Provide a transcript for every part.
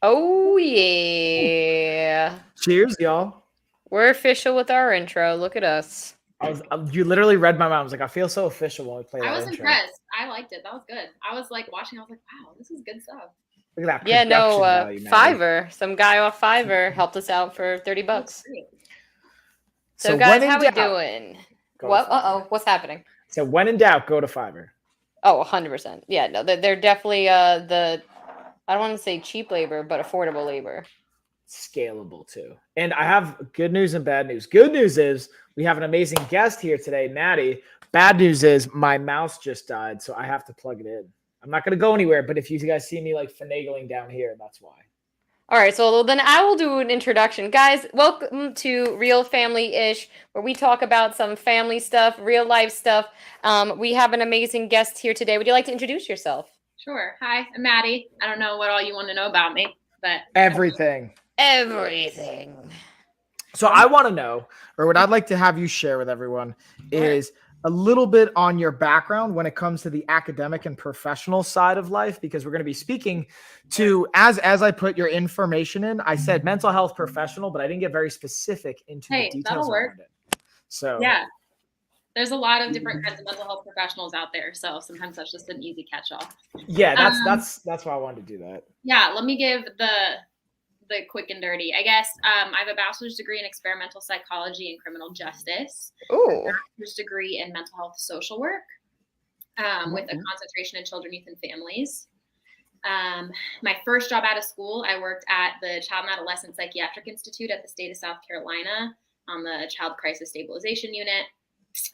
Oh, yeah. Cheers, y'all. We're official with our intro. Look at us. You literally read my mind. I was like, I feel so official when we play I that was intro. impressed. I liked it. That was good. I was like watching. I was like, wow, this is good stuff. Look at that Yeah, production value, Maddie. Fiverr. Some guy off Fiverr helped us out for $30. So when guys, in how we doubt, doing? go to What? Fiverr. What's happening? So when in doubt, go to Fiverr. Oh, 100%. Yeah, no, they're definitely the I don't want to say cheap labor, but affordable labor. Scalable too. And I have good news and bad news. Good news is we have an amazing guest here today, Madi. Bad news is my mouse just died, so I have to plug it in. I'm not going to go anywhere, but if you guys see me like finagling down here, that's why. All right, so then I will do an introduction. Guys, welcome to Real Family-ish, where we talk about some family stuff, real life stuff. We have an amazing guest here today. Would you like to introduce yourself? Sure. Hi, I'm Maddie. I don't know what all you want to know about me, but everything. So I want to know, or what I'd like to have you share with everyone is a little bit on your background when it comes to the academic and professional side of life, because we're going to be speaking to, as I put your information in, I said mental health professional, but I didn't get very specific into the details around it. So yeah, there's a lot of different kinds of mental health professionals out there. So sometimes that's just an easy catch-all. Yeah, that's why I wanted to do that. Yeah, let me give the quick and dirty. I guess I have a bachelor's degree in experimental psychology and criminal justice. Ooh. A master's degree in mental health social work with a concentration in children, youth, and families. My first job out of school, I worked at the Child and Adolescent Psychiatric Institute at the state of South Carolina on the Child Crisis Stabilization Unit.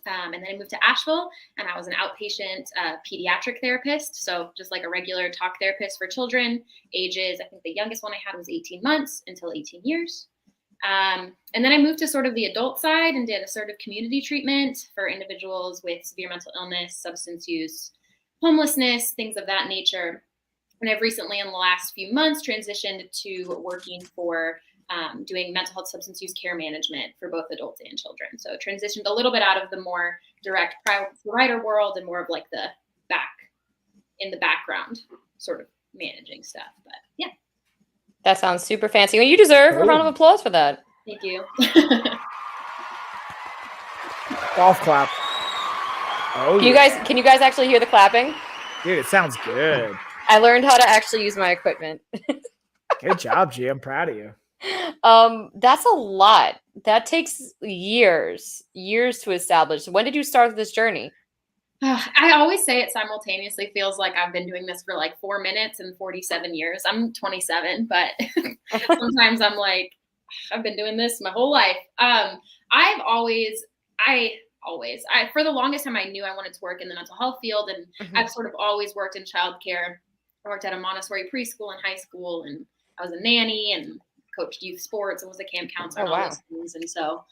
And then I moved to Asheville, and I was an outpatient pediatric therapist. So just like a regular talk therapist for children, ages, I think the youngest one I had was 18 months until 18 years. And then I moved to sort of the adult side and did assertive community treatment for individuals with severe mental illness, substance use, homelessness, things of that nature. And I've recently, in the last few months, transitioned to working for doing mental health substance use care management for both adults and children. So transitioned a little bit out of the more direct private provider world and more of like the background sort of managing stuff. But yeah. That sounds super fancy. Well, you deserve a round of applause for that. Thank you. Golf clap. Oh, can you guys actually hear the clapping? Dude, it sounds good. I learned how to actually use my equipment. Good job, G. I'm proud of you. That's a lot. That takes years to establish. When did you start this journey? I always say it simultaneously feels like I've been doing this for like 4 minutes and 47 years. I'm 27, but sometimes I'm like, I've been doing this my whole life. For the longest time I knew I wanted to work in the mental health field, and I've sort of always worked in childcare. I worked at a Montessori preschool and high school, and I was a nanny and coached youth sports and was a camp counselor and all those things. And so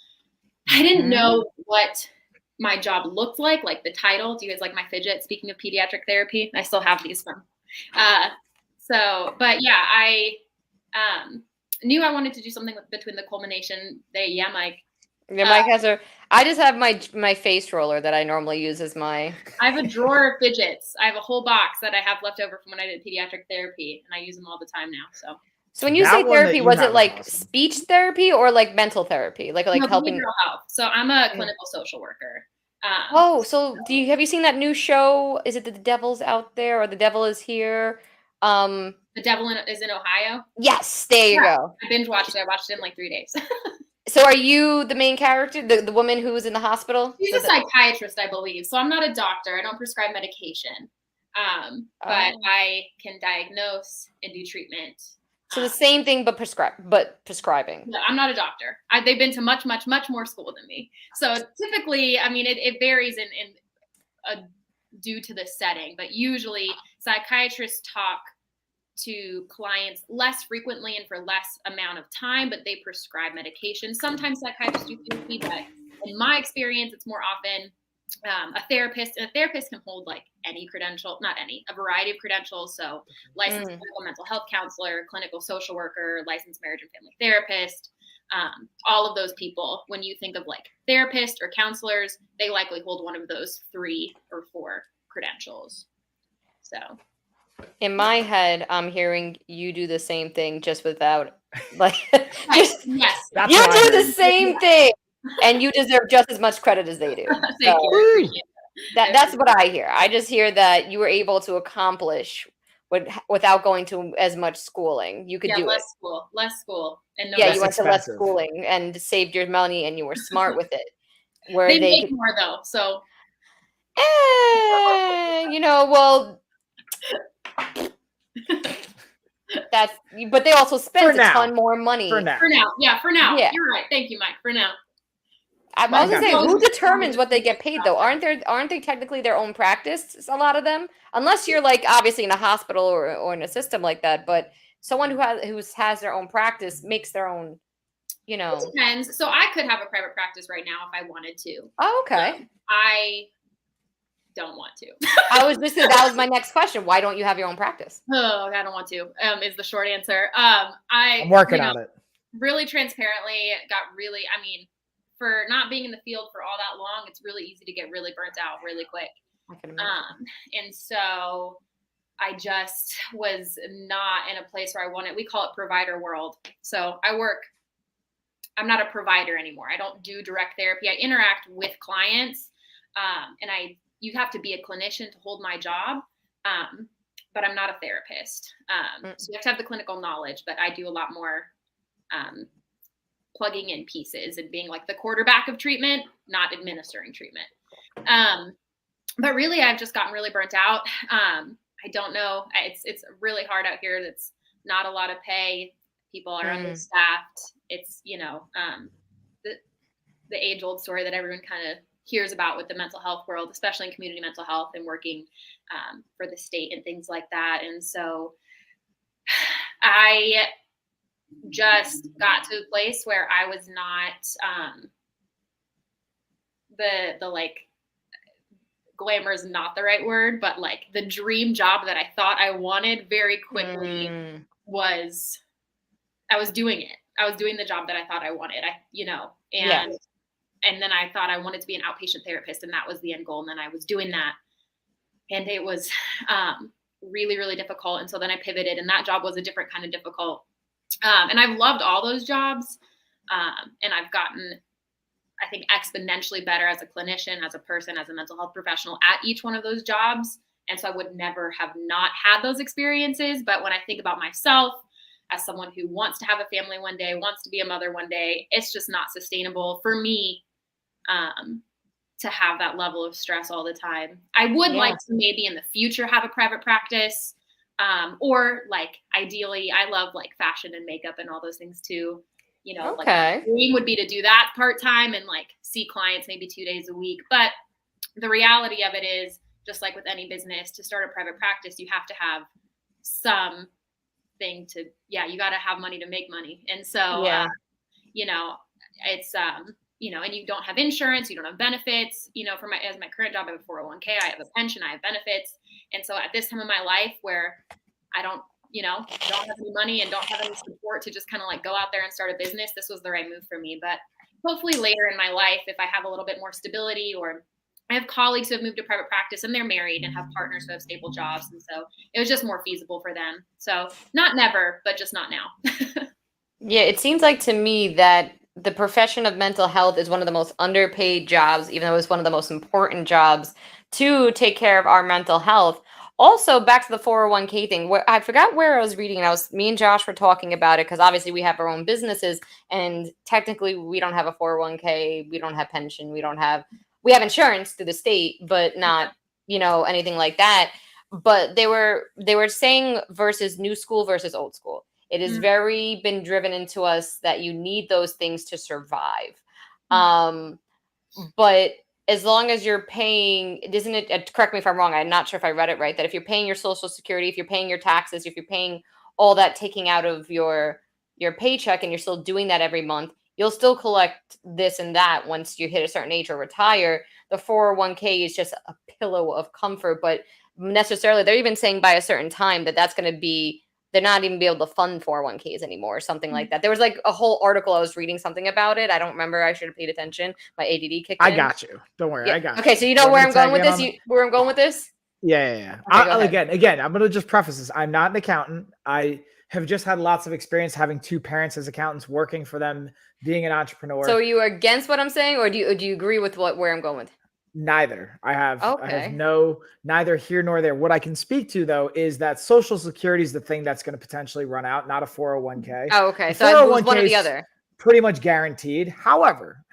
I didn't know what my job looked like the title. Do you guys like my fidget? Speaking of pediatric therapy, I still have these from. But yeah, I knew I wanted to do something between the culmination. Mike. Yeah, Mike has I just have my face roller that I normally use as my. I have a drawer of fidgets. I have a whole box that I have left over from when I did pediatric therapy, and I use them all the time now. So when you say therapy, was it like speech therapy or like mental therapy, like helping? Behavioral health. So I'm a clinical social worker. So have you seen that new show? Is it The Devil's Out There or The Devil Is Here? The Devil is in Ohio. Yes, there you go. I binge watched it. I watched it in like 3 days. So are you the main character, the woman who was in the hospital? She's a psychiatrist, I believe. So I'm not a doctor. I don't prescribe medication. But I can diagnose and do treatment. So the same thing, but prescribing. No, I'm not a doctor. They've been to much, much, much more school than me. So typically, I mean, it varies due to the setting, but usually psychiatrists talk to clients less frequently and for less amount of time, but they prescribe medication. Sometimes psychiatrists do therapy, but in my experience, it's more often a therapist, and a therapist can hold like any credential, a variety of credentials. So licensed clinical mental health counselor, clinical social worker, licensed marriage and family therapist, all of those people, when you think of like therapists or counselors, they likely hold one of those 3 or 4 credentials. So In my head, I'm hearing you do the same thing, just without, like, Yes, just yes. That's you what I do the heard. same thing, and you deserve just as much credit as they do. Thank So you. I appreciate that's what I hear. I just hear that you were able to accomplish without going to as much schooling. You could Yeah, do it. less school, and no. Yeah, Less you went to less expensive. schooling and saved your money, and you were smart with it. Where They they make could, more though, so well, that's, but they also spent a now. ton more money. For now. for now, Yeah. you're right. Thank you, Mike. For now, I My was gonna say, goal who is to determines what they probably get paid though? Aren't they technically their own practice? A lot of them, unless you're like obviously in a hospital or in a system like that. But someone who has their own practice makes their own, you It know. depends. So I could have a private practice right now if I wanted to. Oh, okay. I don't want to. That was my next question. Why don't you have your own practice? Oh, I don't want to. Is the short answer. I'm working on it. Really transparently I mean, for not being in the field for all that long, it's really easy to get really burnt out really quick. I can imagine. And so I just was not in a place where I wanted, we call it provider world. So I'm not a provider anymore. I don't do direct therapy. I interact with clients. You have to be a clinician to hold my job. But I'm not a therapist. So you have to have the clinical knowledge, but I do a lot more plugging in pieces and being like the quarterback of treatment, not administering treatment. But really, I've just gotten really burnt out. I don't know. It's really hard out here. That's not a lot of pay. People are understaffed. It's, the age-old story that everyone kind of hears about with the mental health world, especially in community mental health and working for the state and things like that. And so I just got to a place where I was not the like, glamour is not the right word, but like the dream job that I thought I wanted very quickly I was doing it. I was doing the job that I thought I wanted. And then I thought I wanted to be an outpatient therapist, and that was the end goal. And then I was doing that, and it was really, really difficult. And so then I pivoted, and that job was a different kind of difficult. And I've loved all those jobs. And I've gotten, I think, exponentially better as a clinician, as a person, as a mental health professional at each one of those jobs. And so I would never have not had those experiences. But when I think about myself as someone who wants to have a family one day, wants to be a mother one day, it's just not sustainable for me to have that level of stress all the time. I would like to maybe in the future have a private practice, or like ideally, I love like fashion and makeup and all those things too. Like the dream would be to do that part-time and like see clients maybe 2 days a week. But the reality of it is, just like with any business, to start a private practice, you have to have some thing to, you got to have money to make money. And so, it's, and you don't have insurance, you don't have benefits, as my current job, I have a 401k, I have a pension, I have benefits. And so at this time of my life where I don't have any money and don't have any support to just kind of like go out there and start a business, this was the right move for me. But hopefully later in my life, if I have a little bit more stability, or I have colleagues who have moved to private practice and they're married and have partners who have stable jobs. And so it was just more feasible for them. So not never, but just not now. Yeah, it seems like to me that the profession of mental health is one of the most underpaid jobs, even though it's one of the most important jobs to take care of our mental health. Also, back to the 401k thing, where I forgot where I was reading, and me and Josh were talking about it because obviously we have our own businesses, and technically we don't have a 401k, we don't have pension, we have insurance through the state, but not, anything like that. But they were saying versus new school versus old school. It has very been driven into us that you need those things to survive. But as long as you're paying, isn't it, correct me if I'm wrong, I'm not sure if I read it right, that if you're paying your Social Security, if you're paying your taxes, if you're paying all that taking out of your paycheck and you're still doing that every month, you'll still collect this and that once you hit a certain age or retire. The 401k is just a pillow of comfort, but necessarily they're even saying by a certain time that's going to be, they're not even be able to fund 401ks anymore or something like that. There was like a whole article, I was reading something about it. I don't remember. I should have paid attention. My ADD kicked in. I got you. Don't worry. Yeah. I got you. Okay, so you know where I'm going with this? Where I'm going with this? Yeah. Okay, go ahead. Again, I'm going to just preface this. I'm not an accountant. I have just had lots of experience having two parents as accountants, working for them, being an entrepreneur. So are you against what I'm saying, or do you agree with where I'm going with? Neither. I have Okay. neither here nor there. What I can speak to though is that Social Security is the thing that's going to potentially run out, not a 401k. Oh, okay. The So it was 401k one or the is other. pretty much guaranteed. However,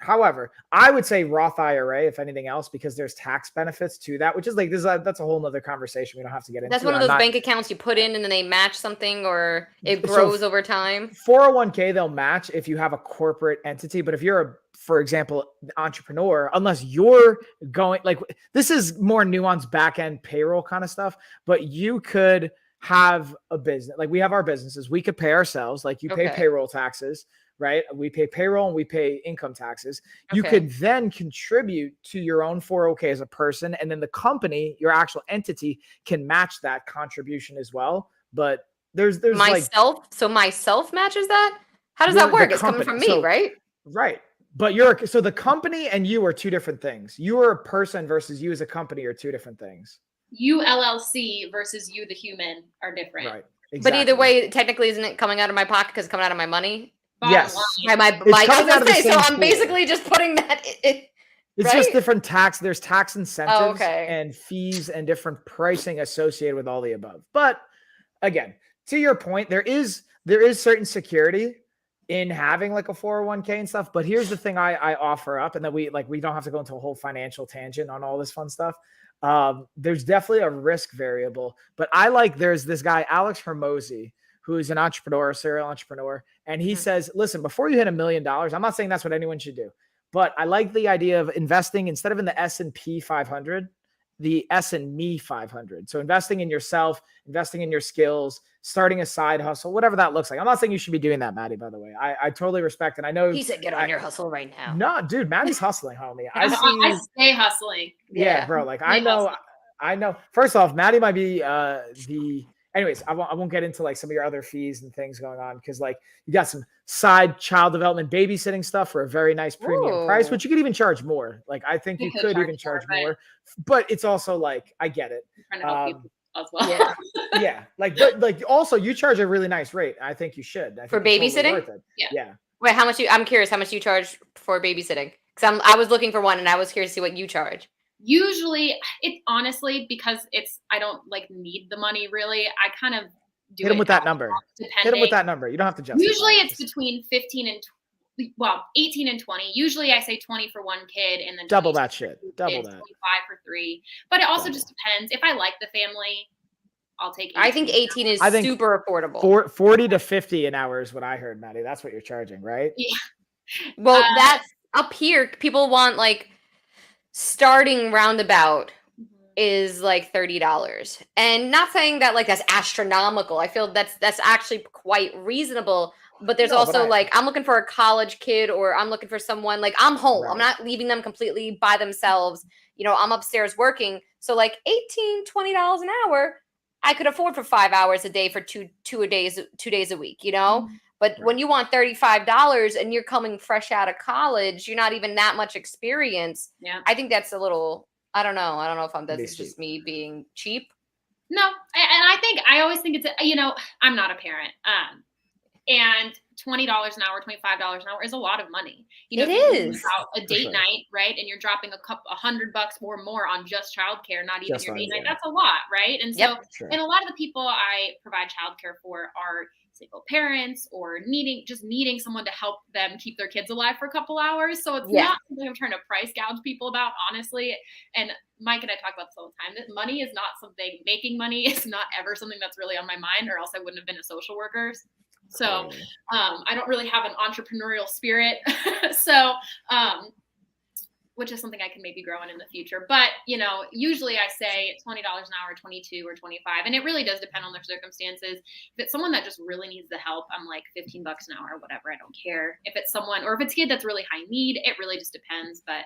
I would say Roth IRA, if anything else, because there's tax benefits to that, which is like that's a whole nother conversation. We don't have to get into. That's one of those bank accounts you put in and then they match something, or it grows over time. 401k, they'll match if you have a corporate entity. But if you're for example, entrepreneur, unless you're going like this is more nuanced back end payroll kind of stuff, but you could have a business. Like we have our businesses, we could pay ourselves, like you pay payroll taxes, right? We pay payroll and we pay income taxes. You could then contribute to your own 401k as a person. And then the company, your actual entity, can match that contribution as well. But there's myself. Like, so myself matches that. How does that work? It's coming from me, right? Right. But so the company and you are two different things. You are a person versus you as a company are two different things. You LLC versus you the human are different. Right. Exactly. But either way, technically, isn't it coming out of my pocket because it's coming out of my money? Yes. So I'm basically just putting that. It's just different tax. There's tax incentives and fees and different pricing associated with all the above. But again, to your point, there is certain security in having like a 401k and stuff. But here's the thing I offer up, and that we don't have to go into a whole financial tangent on all this fun stuff. There's definitely a risk variable, but there's this guy, Alex Hermosi, who is an entrepreneur, a serial entrepreneur. And he says, listen, before you hit $1 million, I'm not saying that's what anyone should do, but I like the idea of investing instead of in the S&P 500, the S&Me 500. So investing in yourself, investing in your skills, starting a side hustle, whatever that looks like. I'm not saying you should be doing that, Maddie, by the way. I totally respect it. I know he said, get on your hustle right now. No, dude, Maddie's hustling, homie. I stay hustling. Yeah, bro. Like I know. First off, Maddie might be anyways, I won't get into like some of your other fees and things going on because like you got some side child development babysitting stuff for a very nice premium price, which you could even charge more. Like I think you could even charge more, but it's also like I get it. I'm trying to help people as well. Yeah. Like also you charge a really nice rate. I think you should. For babysitting? Totally yeah. Wait, how much I'm curious how much you charge for babysitting? Because I was looking for one and I was curious to see what you charge. Usually it honestly, because I don't like need the money really. I kind of do hit them with that number. Hit them with that number. You don't have to justify. Usually it's between 18 and 20. Usually I say 20 for one kid and then double that shit. Double that. 25 for 3. But it also just depends. If I like the family, I'll take 18. I think 18 is super affordable. 40 to 50 an hour is what I heard, Maddie. That's what you're charging, right? Yeah. Well, that's up here. People want like starting roundabout is like $30. And not saying that like that's astronomical. I feel that's actually quite reasonable. But there's also like I'm looking for a college kid, or I'm looking for someone like I'm home. Right. I'm not leaving them completely by themselves. You know, I'm upstairs working. So like $18-20 an hour, I could afford for 5 hours a day for two days a week, you know? But when you want $35 and you're coming fresh out of college, you're not even that much experience. Yeah. I think that's a little, I don't know if that's just me being cheap. No. And I always think it's, I'm not a parent. And $20 an hour, $25 an hour is a lot of money. It is about a date night, right? And you're dropping $100 or more on just childcare, not even your date night. That's a lot, right? And so, and a lot of the people I provide childcare for are single parents or needing someone to help them keep their kids alive for a couple hours. So it's not something I'm trying to price gouge people about, honestly. And Mike and I talk about this all the time, that money is not something, making money is not ever something that's really on my mind, or else I wouldn't have been a social worker. So I don't really have an entrepreneurial spirit. So, which is something I can maybe grow in the future. But, usually I say $20 an hour, 22 or 25. And it really does depend on their circumstances. If it's someone that just really needs the help, I'm like $15 an hour or whatever. I don't care. If it's someone, or if it's a kid that's really high need, it really just depends. But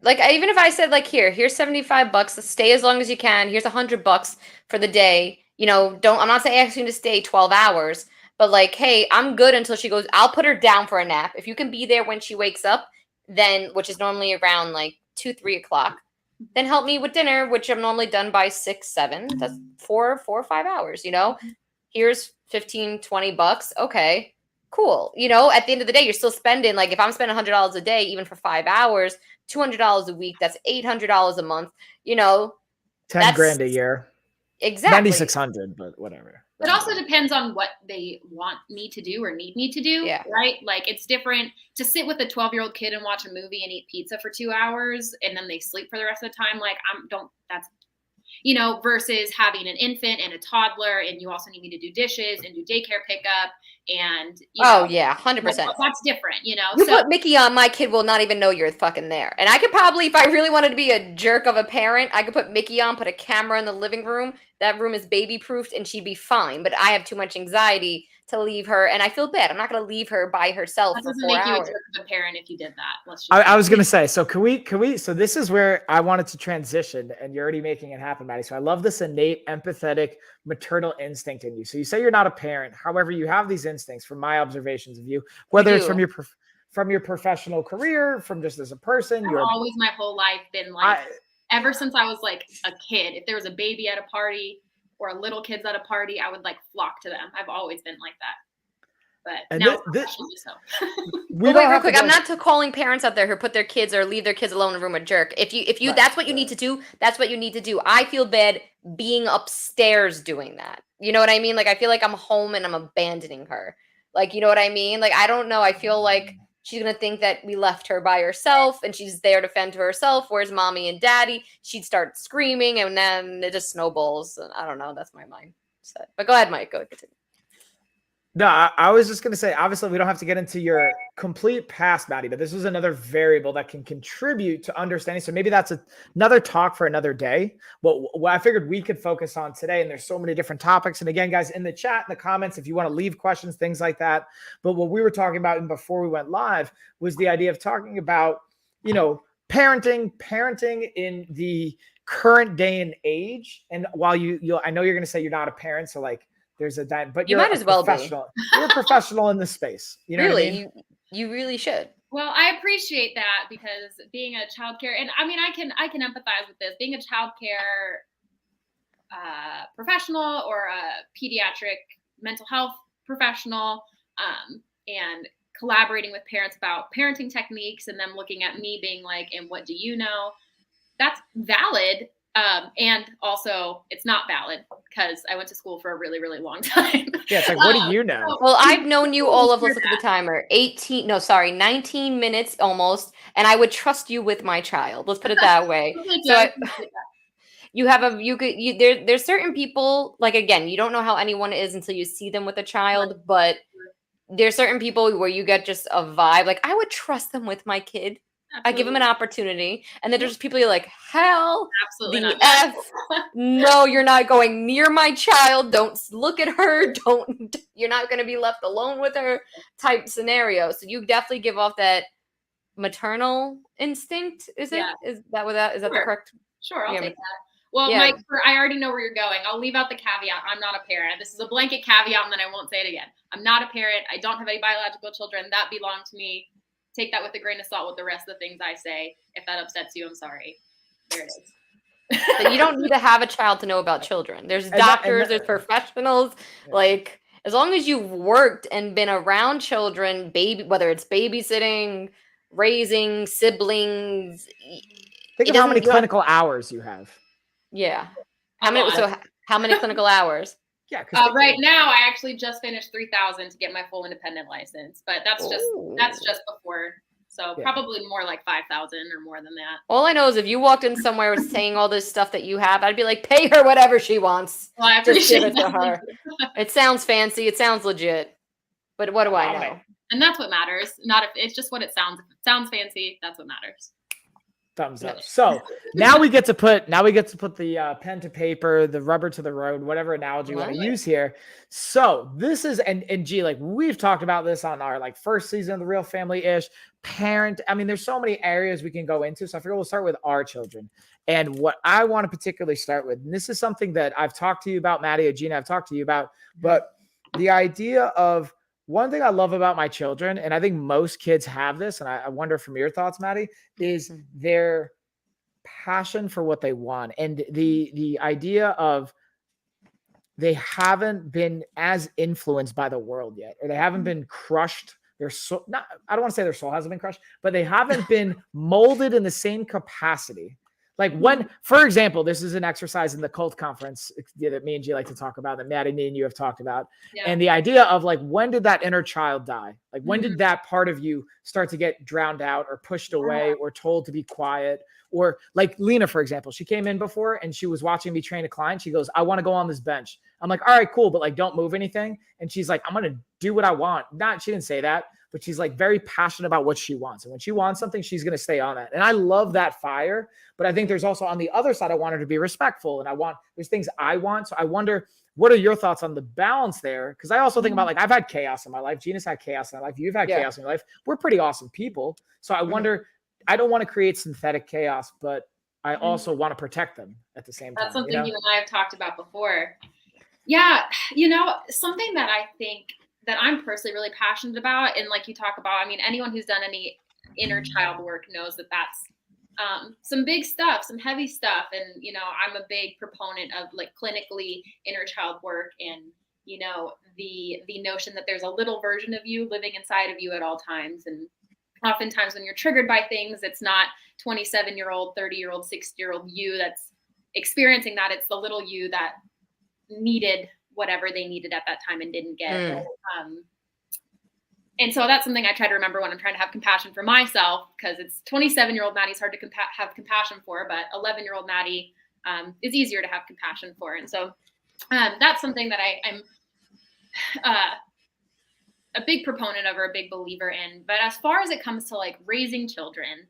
like even if I said like, here's $75, stay as long as you can. Here's $100 for the day. I'm not saying asking to stay 12 hours, but like, hey, I'm good until she goes. I'll put her down for a nap. If you can be there when she wakes up, then, which is normally around like 2-3 o'clock, then help me with dinner, which I'm normally done by 6, 7. That's 4 or 5 hours, you know? Here's 15, $20. Okay, cool. You know, at the end of the day, you're still spending, like if I'm spending $100 a day, even for 5 hours, $200 a week, that's $800 a month, you know, 10 that's grand a year. exactly. 9,600, but whatever. It also depends on what they want me to do or need me to do, Yeah. right? Like it's different to sit with a 12-year-old kid and watch a movie and eat pizza for 2 hours and then they sleep for the rest of the time. Like that's, you know, versus having an infant and a toddler and you also need me to do dishes and do daycare pickup and, you know, yeah, 100%. That's different, you know? You put Mickey on, my kid will not even know you're fucking there. And I could probably, if I really wanted to be a jerk of a parent, I could put Mickey on, put a camera in the living room. That room is baby-proofed and she'd be fine. But I have too much anxiety to leave her, and I feel bad. I'm not going to leave her by herself That for doesn't 4 make you a hours. jerk of a parent if you did that. I was going to say, so can we, so this is where I wanted to transition and you're already making it happen, Maddie. So I love this innate, empathetic, maternal instinct in you. So you say you're not a parent. However, you have these instincts from my observations of you, whether it's from your professional career, from just as a person. I've always my whole life been like, ever since I was like a kid, if there was a baby at a party or a little kid's at a party, I would like flock to them. I've always been like that. But now professionally so. Wait, real quick. I'm not calling parents out there who put their kids or leave their kids alone in a room a jerk. If you that's what you need to do, that's what you need to do. I feel bad being upstairs doing that. You know what I mean? Like I feel like I'm home and I'm abandoning her. Like, you know what I mean? Like I don't know. I feel like she's going to think that we left her by herself and she's there to fend to herself. Where's mommy and daddy? She'd start screaming and then it just snowballs. I don't know. That's my mindset. But go ahead, Mike. Go ahead. Continue. No, I was just going to say, obviously, we don't have to get into your complete past, Maddie, but this was another variable that can contribute to understanding. So maybe that's another talk for another day. What I figured we could focus on today, and there's so many different topics. And again, guys, in the chat, in the comments, if you want to leave questions, things like that. But what we were talking about and before we went live was the idea of talking about, you know, parenting in the current day and age. And while I know you're going to say you're not a parent, so like, there's but you might as well be. You're a professional in this space. You know really, what I mean? You really should. Well, I appreciate that because being a childcare, and I mean, I can empathize with this. Being a childcare professional or a pediatric mental health professional, and collaborating with parents about parenting techniques, and them looking at me being like, "And what do you know?" That's valid. And also it's not valid because I went to school for a really, really long time. Yeah, it's like, what do you know? Well, I've known you all of, let's look at the timer, 19 minutes almost, and I would trust you with my child. Let's put it that way. So there's certain people, like, again, you don't know how anyone is until you see them with a child, but there's certain people where you get just a vibe. Like, I would trust them with my kid. Absolutely. I give them an opportunity, and then there's people you're like, hell, absolutely the F. No, you're not going near my child. Don't look at her. You're not going to be left alone with her type scenario. So you definitely give off that maternal instinct. Is it? Yeah. Is that the correct? Sure, I'll take that. Well, Mike, I already know where you're going. I'll leave out the caveat. I'm not a parent. This is a blanket caveat, and then I won't say it again. I'm not a parent. I don't have any biological children that belong to me. Take that with a grain of salt with the rest of the things I say. If that upsets you, I'm sorry. There it is. But you don't need to have a child to know about children. There's doctors, there's professionals. Yeah. Like, as long as you've worked and been around children, whether it's babysitting, raising siblings. Think of how many clinical hours you have. Yeah. How many clinical hours? Yeah. Right now, I actually just finished 3,000 to get my full independent license, but that's just before. So probably more like 5,000 or more than that. All I know is if you walked in somewhere saying all this stuff that you have, I'd be like, pay her whatever she wants. Well, I appreciate just give it to her. It sounds fancy. It sounds legit. But what do I know? And that's what matters. Not if it's just what it sounds. If it sounds fancy, that's what matters. Thumbs up. So now we get to put the pen to paper, the rubber to the road, whatever analogy you want to use here. So this is and G, like we've talked about this on our like first season of the Real Family-ish parent. I mean, there's so many areas we can go into. So I figure we'll start with our children. And what I want to particularly start with, and this is something that I've talked to you about, Maddie or Gina, I've talked to you about, but the idea of one thing I love about my children, and I think most kids have this, and I wonder from your thoughts, Maddie, is their passion for what they want, and the idea of they haven't been as influenced by the world yet, or they haven't been crushed. Their soul, not, I don't want to say their soul hasn't been crushed, but they haven't been molded in the same capacity. Like when, for example, this is an exercise in the cult conference that me and G like to talk about, that Maddie, me and you have talked about. Yeah. And the idea of like, when did that inner child die? Like when did that part of you start to get drowned out or pushed away or told to be quiet? Or like Lena, for example, she came in before and she was watching me train a client. She goes, I want to go on this bench. I'm like, all right, cool. But like, don't move anything. And she's like, I'm going to do what I want. She didn't say that, but she's like very passionate about what she wants. And when she wants something, she's going to stay on that. And I love that fire. But I think there's also on the other side, I want her to be respectful. And there's things I want. So I wonder, what are your thoughts on the balance there? Because I also think about, like, I've had chaos in my life. Gina's had chaos in my life. You've had chaos in your life. We're pretty awesome people. So I wonder, I don't want to create synthetic chaos, but I also want to protect them at the same time. That's something you and I have talked about before. Yeah. Something that I think that I'm personally really passionate about, and like you talk about, I mean, anyone who's done any inner child work knows that that's some big stuff, some heavy stuff. And, I'm a big proponent of like clinically inner child work, and, the notion that there's a little version of you living inside of you at all times. And oftentimes when you're triggered by things, it's not 27-year-old, 30-year-old, 60-year-old you that's experiencing that. It's the little you that needed whatever they needed at that time and didn't get. And so that's something I try to remember when I'm trying to have compassion for myself, because it's 27-year-old Maddie's hard to have compassion for, but 11-year-old Maddie is easier to have compassion for. And so that's something that I'm a big proponent of, or a big believer in. But as far as it comes to like raising children,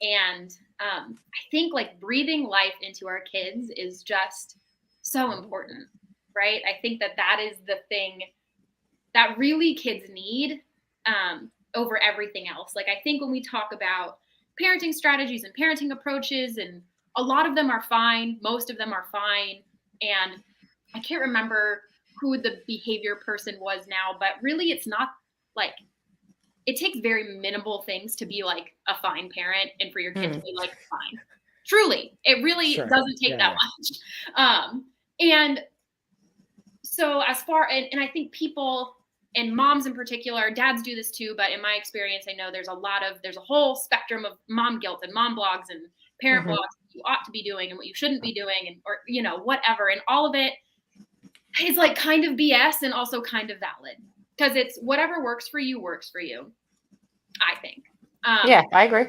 and I think like breathing life into our kids is just so important, right? I think that is the thing that really kids need over everything else. Like, I think when we talk about parenting strategies and parenting approaches, and a lot of them are fine, most of them are fine. And I can't remember who the behavior person was now, but really it's not like, it takes very minimal things to be like a fine parent and for your kid to be like fine. Truly, it really doesn't take that much. And so as far, and I think people, and moms in particular, dads do this too, but in my experience, I know there's a whole spectrum of mom guilt and mom blogs and parent blogs that you ought to be doing and what you shouldn't be doing, and, or, whatever. And all of it is like kind of BS and also kind of valid, because it's whatever works for you, I think. Yeah, I agree.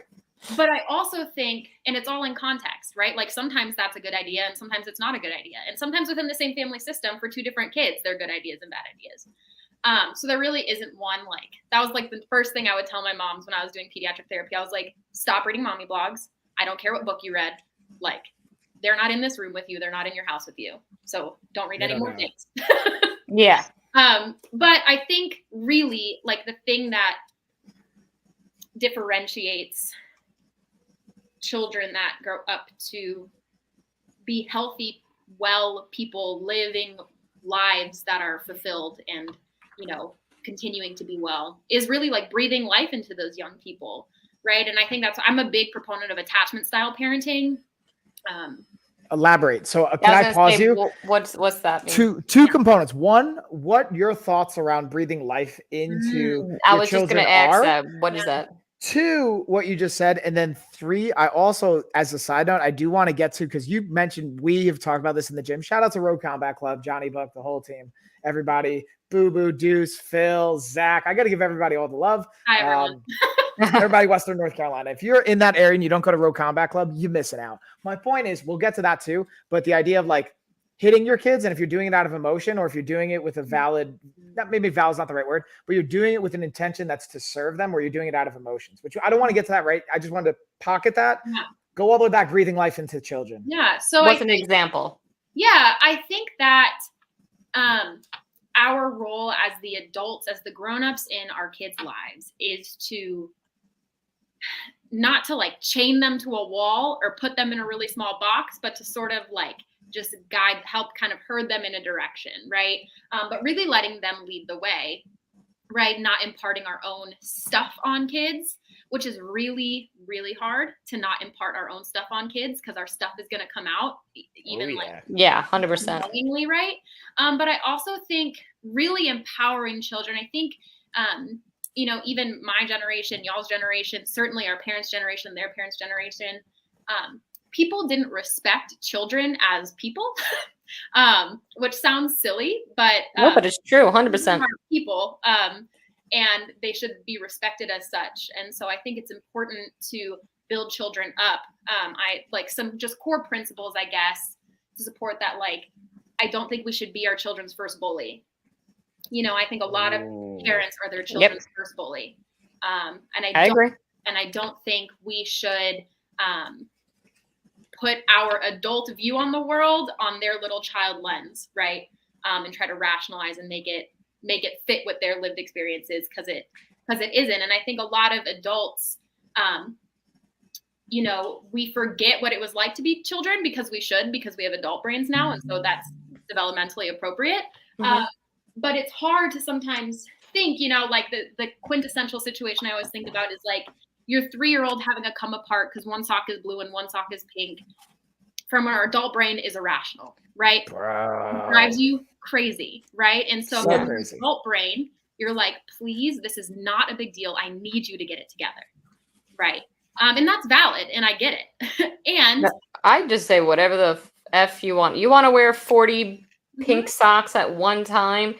But I also think, and it's all in context, right? Like sometimes that's a good idea and sometimes it's not a good idea. And sometimes within the same family system for two different kids, they're good ideas and bad ideas. So there really isn't one, like, that was like the first thing I would tell my moms when I was doing pediatric therapy. I was like, stop reading mommy blogs. I don't care what book you read. Like, they're not in this room with you. They're not in your house with you. So don't read any more things. Yeah. But I think really like the thing that differentiates children that grow up to be healthy, well people living lives that are fulfilled and, continuing to be well is really like breathing life into those young people. Right. And I think I'm a big proponent of attachment style parenting. Elaborate. So can I pause you? What's that mean? Two components. One, what your thoughts around breathing life into I was just going to ask that. What is that? Two, what you just said. And then three, I also, as a side note, I do want to get to, because you mentioned we have talked about this in the gym. Shout out to Road Combat Club, Johnny Buck, the whole team, everybody, Boo Boo, Deuce, Phil, Zach. I got to give everybody all the love. Hi, everyone. Everybody, Western North Carolina. If you're in that area and you don't go to Road Combat Club, you're missing out. My point is, we'll get to that too. But the idea of like hitting your kids, and if you're doing it out of emotion, or if you're doing it with a valid, maybe valid is not the right word, but you're doing it with an intention that's to serve them, or you're doing it out of emotions, which I don't want to get to that, right? I just wanted to pocket that. Yeah. Go all the way back, breathing life into children. Yeah. So what's an example? Yeah, I think that our role as the adults, as the grownups in our kids' lives, is to not to like chain them to a wall or put them in a really small box, but to sort of like just help kind of herd them in a direction, right? But really letting them lead the way, right? Not imparting our own stuff on kids, which is really, really hard to not impart our own stuff on kids because our stuff is going to come out even Yeah, 100%. unknowingly, right? But I also think really empowering children. I think, even my generation, y'all's generation, certainly our parents' generation, their parents' generation, people didn't respect children as people, which sounds silly, but no, but it's true, 100%. People, and they should be respected as such. And so I think it's important to build children up. I like some just core principles, I guess, to support that. Like, I don't think we should be our children's first bully. I think a lot of parents are their children's first bully. And I agree. And I don't think we should put our adult view on the world on their little child lens, right? And try to rationalize and make it fit with their lived experiences because it isn't. And I think a lot of adults, we forget what it was like to be children because we have adult brains now. And so that's developmentally appropriate. But it's hard to sometimes think, like the quintessential situation I always think about is like your 3-year-old having a come apart because one sock is blue and one sock is pink from our adult brain is irrational, right? Bro. It drives you crazy, right? And so in your adult brain, you're like, please, this is not a big deal. I need you to get it together, right? And that's valid, and I get it. And I just say whatever the F you want. You want to wear 40 pink socks at one time.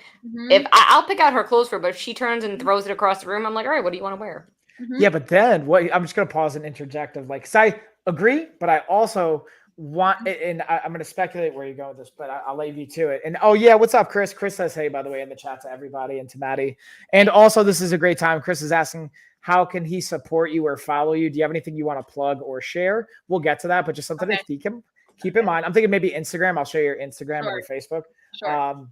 If I'll pick out her clothes for her, but if she turns and throws it across the room, I'm like, all right, what do you want to wear? Yeah, but then I'm just going to pause and interject of like, because I agree, but I also want, and I'm going to speculate where you're going with this, but I'll leave you to it. And oh yeah, what's up, Chris? Chris says, hey, by the way, in the chat to everybody and to Madi. And also, this is a great time. Chris is asking, how can he support you or follow you? Do you have anything you want to plug or share? We'll get to that, but just something to keep in mind. I'm thinking maybe Instagram. I'll show you your Instagram or your Facebook. Sure.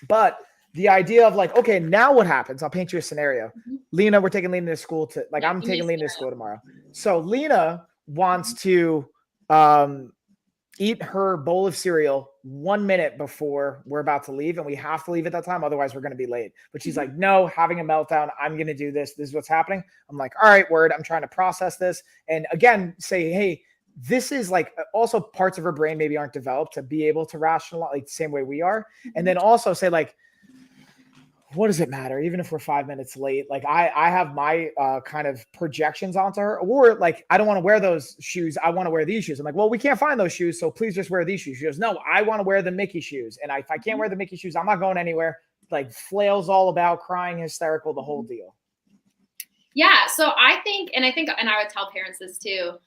But the idea of like, okay, now what happens? I'll paint you a scenario. Lena, we're taking Lena to school I'm taking Lena to school tomorrow. So Lena wants to eat her bowl of cereal 1 minute before we're about to leave. And we have to leave at that time. Otherwise we're going to be late. But she's like, no, having a meltdown. I'm going to do this. This is what's happening. I'm like, all right, word. I'm trying to process this. And again, say, hey, this is like also parts of her brain maybe aren't developed to be able to rationalize like the same way we are. And then also say like, what does it matter? Even if we're 5 minutes late, like I have my kind of projections onto her, or like, I don't want to wear those shoes. I want to wear these shoes. I'm like, well, we can't find those shoes. So please just wear these shoes. She goes, no, I want to wear the Mickey shoes. And if I can't wear the Mickey shoes, I'm not going anywhere. Like flails all about, crying, hysterical, the whole deal. Yeah. So I think, and I would tell parents this too,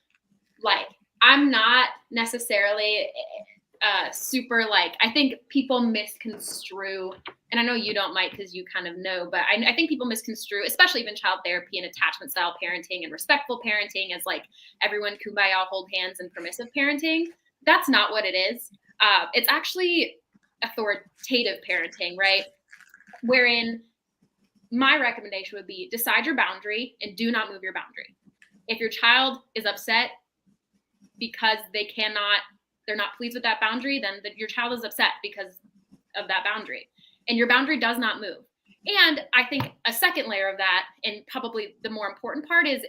like, I'm not necessarily super like, I think people misconstrue, and I know you don't, Mike, because you kind of know, but I think people misconstrue, especially even child therapy and attachment style parenting and respectful parenting as like everyone kumbaya, hold hands, and permissive parenting. That's not what it is. It's actually authoritative parenting, right? Wherein my recommendation would be decide your boundary and do not move your boundary. If your child is upset because they're not pleased with that boundary, then your child is upset because of that boundary. And your boundary does not move. And I think a second layer of that, and probably the more important part, is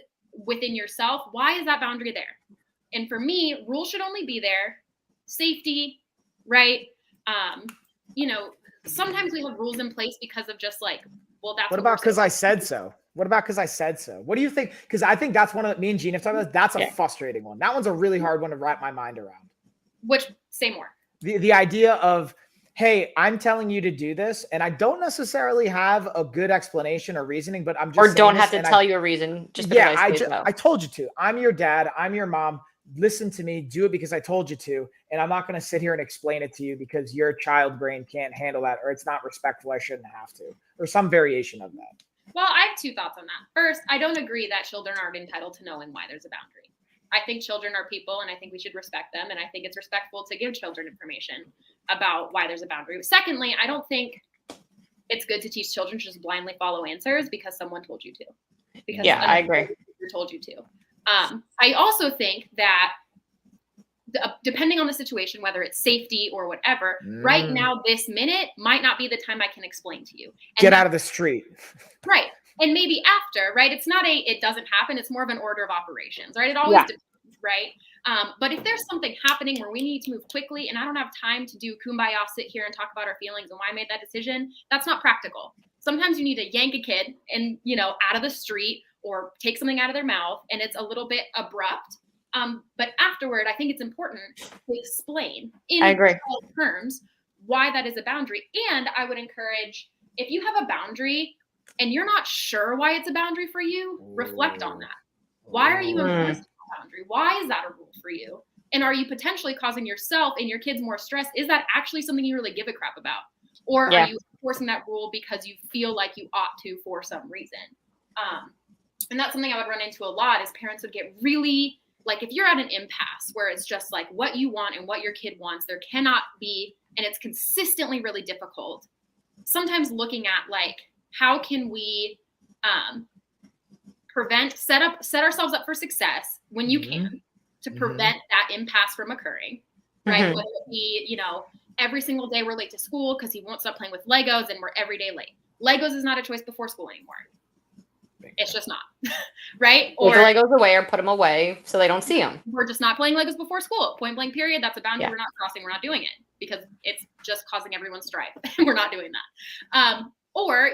within yourself. Why is that boundary there? And for me, rules should only be there. Safety, right? Sometimes we have rules in place because of just like, well, that's what about because I said so? What about because I said so? What do you think? Because I think that's one of me and Gene have talked about. That's a frustrating one. That one's a really hard one to wrap my mind around. Which, say more. The idea of, hey, I'm telling you to do this, and I don't necessarily have a good explanation or reasoning, but I'm just or don't have to tell you a reason. Just because I told you to. I'm your dad. I'm your mom. Listen to me. Do it because I told you to, and I'm not going to sit here and explain it to you because your child brain can't handle that, or it's not respectful. I shouldn't have to, or some variation of that. Well, I have two thoughts on that. First, I don't agree that children aren't entitled to knowing why there's a boundary. I think children are people, and I think we should respect them. And I think it's respectful to give children information about why there's a boundary. Secondly, I don't think it's good to teach children to just blindly follow answers because someone told you to. Because I agree. Told you to. I also think that depending on the situation, whether it's safety or whatever, right now, this minute might not be the time I can explain to you. And get out of the street. Right. and maybe after, right? It's not it doesn't happen. It's more of an order of operations, right? It always depends, right? But if there's something happening where we need to move quickly and I don't have time to do kumbaya, sit here and talk about our feelings and why I made that decision, that's not practical. Sometimes you need to yank a kid and, out of the street or take something out of their mouth, and it's a little bit abrupt. But afterward, I think it's important to explain in terms why that is a boundary. And I would encourage, if you have a boundary and you're not sure why it's a boundary for you, reflect on that. Why are you enforcing a boundary? Why is that a rule for you? And are you potentially causing yourself and your kids more stress? Is that actually something you really give a crap about? Or are you enforcing that rule because you feel like you ought to for some reason? And that's something I would run into a lot, is parents would get really, like, if you're at an impasse where it's just like what you want and what your kid wants, there cannot be, and it's consistently really difficult. Sometimes looking at, like, how can we set ourselves up for success when you can, to prevent that impasse from occurring, right? Whether it be, every single day we're late to school because he won't stop playing with Legos and we're every day late. Legos is not a choice before school anymore. It's just not, right? Or take the Legos away or put them away so they don't see them. We're just not playing Legos before school. Point blank period. That's a boundary we're not crossing. We're not doing it because it's just causing everyone strife. We're not doing that. Or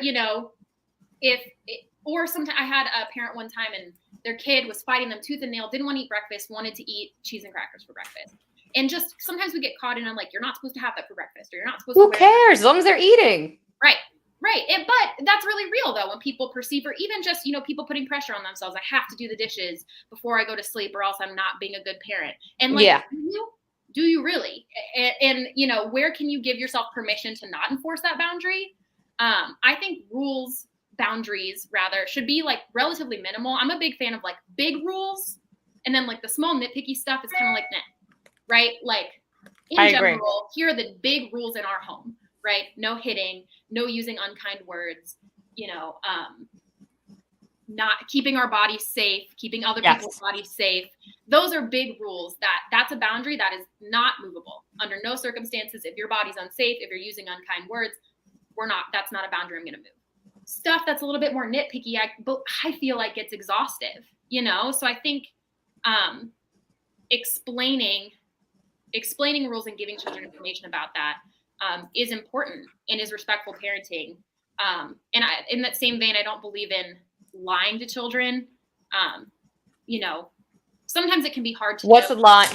sometimes I had a parent one time and their kid was fighting them tooth and nail, didn't want to eat breakfast, wanted to eat cheese and crackers for breakfast. And just sometimes we get caught in, I'm like, you're not supposed to have that for breakfast, or you're not supposed to. Who cares? As long as they're eating. Right. But that's really real, though, when people perceive, or even just, people putting pressure on themselves. I have to do the dishes before I go to sleep or else I'm not being a good parent. And do you really? And where can you give yourself permission to not enforce that boundary? I think boundaries rather should be like relatively minimal. I'm a big fan of like big rules, and then like the small nitpicky stuff is kind of like, right? Like in general, here are the big rules in our home, right? No hitting, no using unkind words, not keeping our bodies safe, keeping other people's bodies safe. Those are big rules. That's a boundary that is not movable under no circumstances. If your body's unsafe, if you're using unkind words, that's not a boundary I'm going to move. Stuff that's a little bit more nitpicky, I feel like it's exhaustive, So I think explaining rules and giving children information about that is important and is respectful parenting. And in that same vein, I don't believe in lying to children. Sometimes it can be hard to. What's the line?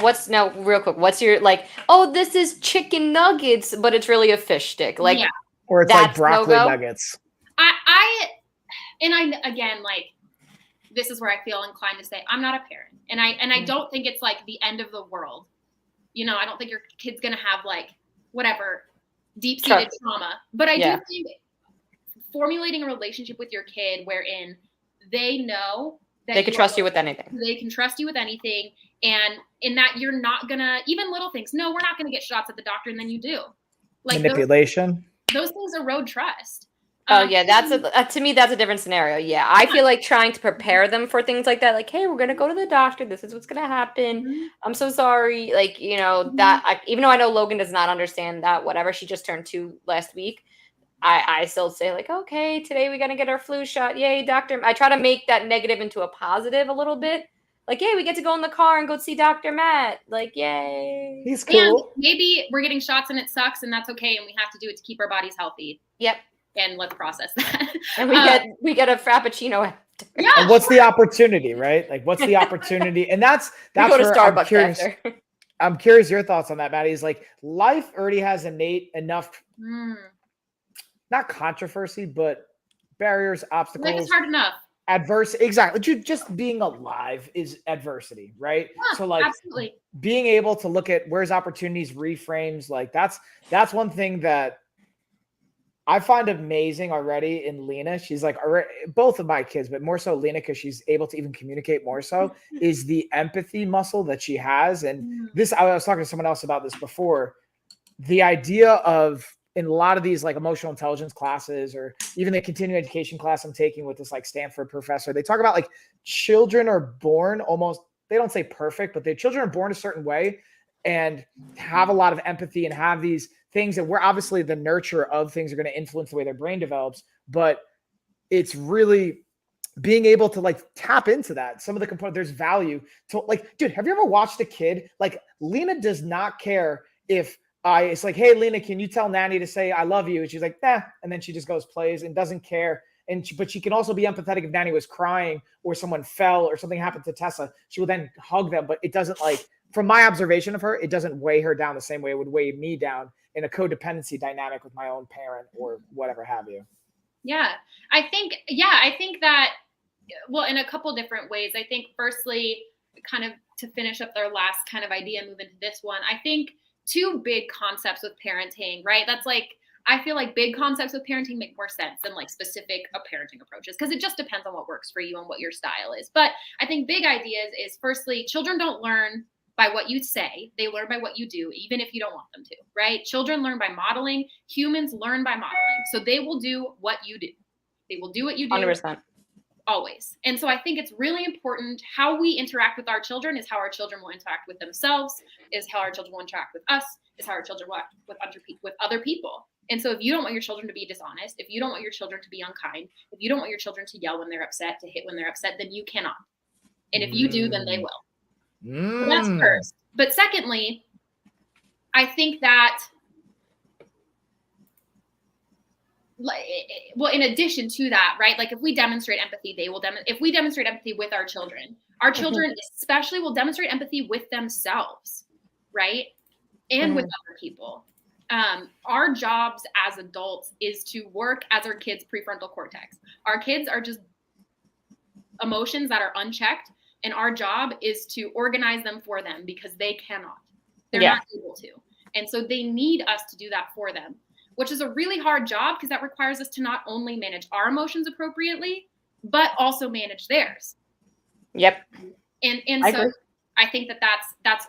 Real quick, what's your, like, oh, this is chicken nuggets, but it's really a fish stick. Like, or it's like broccoli nuggets. Again, like, this is where I feel inclined to say I'm not a parent, and I don't think it's like the end of the world. I don't think your kid's gonna have like whatever deep-seated trauma, but I do think formulating a relationship with your kid wherein they know that they can trust you with anything. They can trust you with anything, and in that you're not gonna, even little things. No, we're not gonna get shots at the doctor, and then you do. Like manipulation. Those things erode trust. Oh yeah, to me that's a different scenario. Yeah, I feel like trying to prepare them for things like that. Like, hey, we're gonna go to the doctor. This is what's gonna happen. I'm so sorry. Like, that even though I know Logan does not understand that. Whatever, she just turned 2 last week. I still say like, okay, today we gotta get our flu shot. Yay, doctor. I try to make that negative into a positive a little bit. Like, yay, we get to go in the car and go see Dr. Matt. Like, yay. He's cool. And maybe we're getting shots and it sucks and that's okay, and we have to do it to keep our bodies healthy. Yep. And let's process that. And we get a frappuccino after. Yeah. And what's the opportunity, right? Like, what's the opportunity? And that's we go to where Starbucks after. I'm curious your thoughts on that, Maddie. Is like, life already has enough, not controversy, but barriers, obstacles. Life is hard enough. Exactly. Just being alive is adversity, right? Yeah, so like, absolutely. Being able to look at where's opportunities, reframes, like that's one thing that I find amazing already in Lena. She's like, both of my kids, but more so Lena, because she's able to even communicate more so, is the empathy muscle that she has. And this, I was talking to someone else about this before. The idea of, in a lot of these like emotional intelligence classes, or even the continuing education class I'm taking with this like Stanford professor, they talk about like children are born almost, they don't say perfect, but their children are born a certain way and have a lot of empathy and have these things that we're obviously the nurture of things are going to influence the way their brain develops. But it's really being able to like tap into that. Some of the components, there's value to like, dude, have you ever watched a kid? Like Lena does not care if it's like, hey, Lena, can you tell Nanny to say, I love you? And she's like, nah. And then she just goes, plays and doesn't care. But she can also be empathetic if Nanny was crying or someone fell or something happened to Tessa. She will then hug them, but it doesn't like, from my observation of her, it doesn't weigh her down the same way it would weigh me down in a codependency dynamic with my own parent or whatever have you. Yeah, I think that, well, in a couple different ways. I think firstly, kind of to finish up their last kind of idea, move into this one, I think two big concepts with parenting, right? That's like, I feel like big concepts with parenting make more sense than like specific parenting approaches, because it just depends on what works for you and what your style is. But I think big ideas is firstly, children don't learn by what you say, they learn by what you do, even if you don't want them to, right? Children learn by modeling, humans learn by modeling. So they will do what you do. They will do what you do. 100%. Always. And so I think it's really important how we interact with our children is how our children will interact with themselves, is how our children will interact with us, is how our children will act with other people. And so if you don't want your children to be dishonest, if you don't want your children to be unkind, if you don't want your children to yell when they're upset, to hit when they're upset, then you cannot. And if you do, then they will. So that's first. But secondly, I think that, well, in addition to that, right? Like if we demonstrate empathy, they will if we demonstrate empathy with our children especially will demonstrate empathy with themselves, right? And with other people. Our jobs as adults is to work as our kids' prefrontal cortex. Our kids are just emotions that are unchecked, and our job is to organize them for them because they cannot. They're not able to. And so they need us to do that for them, which is a really hard job because that requires us to not only manage our emotions appropriately, but also manage theirs. Yep. And I so agree. I think that that's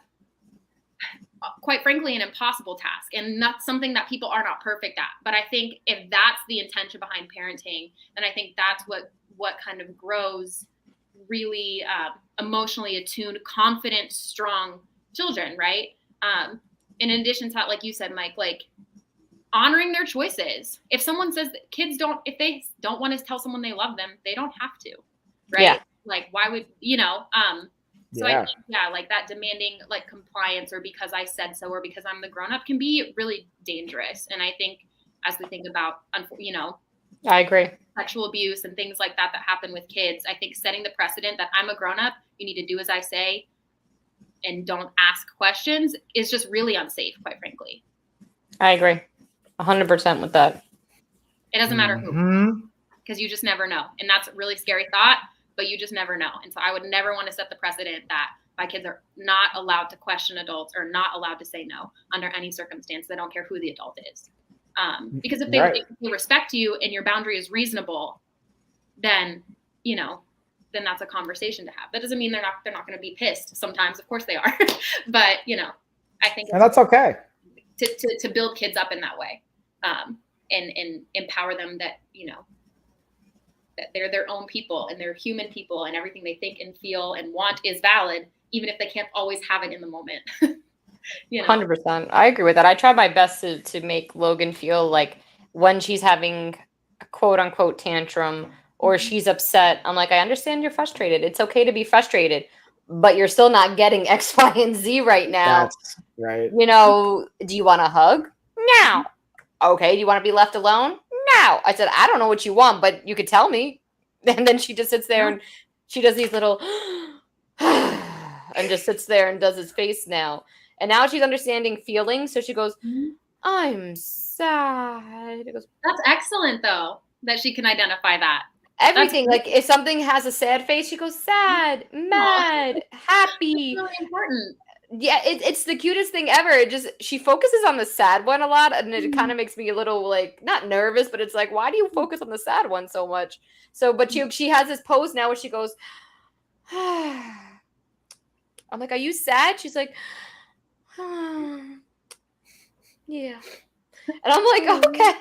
quite frankly an impossible task, and not something that people are not perfect at. But I think if that's the intention behind parenting, then I think that's what kind of grows really emotionally attuned, confident, strong children, right? In addition to that, like you said, Mike, like honoring their choices. If someone says that if they don't want to tell someone they love them, they don't have to, right? Yeah. Like why would, so I think, like that demanding like compliance or because I said so or because I'm the grown up can be really dangerous. And I think as we think about, I agree. sexual abuse and things like that happen with kids, I think setting the precedent that I'm a grown up, you need to do as I say and don't ask questions is just really unsafe, quite frankly. I agree 100% with that. It doesn't matter who, because you just never know. And that's a really scary thought, but you just never know. And so I would never want to set the precedent that my kids are not allowed to question adults or not allowed to say no under any circumstance. They don't care who the adult is. Because if they respect you and your boundary is reasonable, then, then that's a conversation to have. That doesn't mean they're not going to be pissed. Sometimes, of course they are, but I think and that's okay to build kids up in that way, and empower them that, that they're their own people and they're human people and everything they think and feel and want is valid, even if they can't always have it in the moment. 100%. I agree with that. I try my best to make Logan feel like when she's having a quote unquote tantrum or she's upset, I'm like, I understand you're frustrated. It's okay to be frustrated, but you're still not getting X, Y, and Z right now. That's right. Do you want a hug? No. Okay. Do you want to be left alone? No. I said, I don't know what you want, but you could tell me. And then she just sits there and she does these little and just sits there and does his face now. And now she's understanding feelings. So she goes, I'm sad. It goes, that's excellent, though, that she can identify that. Everything. Like if something has a sad face, she goes sad, mad, happy. That's really important. Yeah, it's the cutest thing ever. She focuses on the sad one a lot, and it kind of makes me a little like not nervous, but it's like, why do you focus on the sad one so much? So, but she has this pose now where she goes, I'm like, are you sad? She's like, yeah. And I'm like, okay.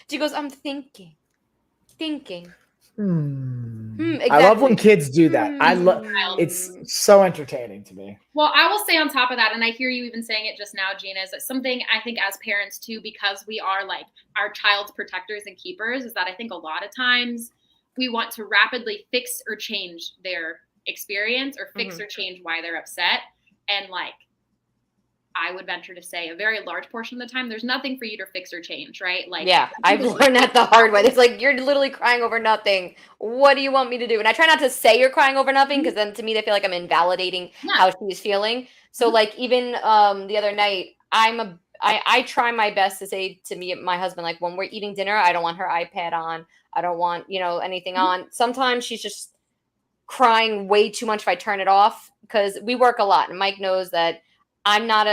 She goes, I'm thinking. Exactly. I love when kids do that. It's so entertaining to me. Well, I will say on top of that, and I hear you even saying it just now, Gina, is that something I think as parents too, because we are like our child's protectors and keepers, is that I think a lot of times we want to rapidly fix or change their experience or fix or change why they're upset. And like, I would venture to say a very large portion of the time, there's nothing for you to fix or change, right? Like, yeah, I've learned that the hard way. It's like, you're literally crying over nothing. What do you want me to do? And I try not to say you're crying over nothing, because then to me, they feel like I'm invalidating how she's feeling. So like, even the other night, I try my best to say to me, my husband, like, when we're eating dinner, I don't want her iPad on. I don't want, anything on. Sometimes she's just crying way too much if I turn it off, because we work a lot, and Mike knows that I'm not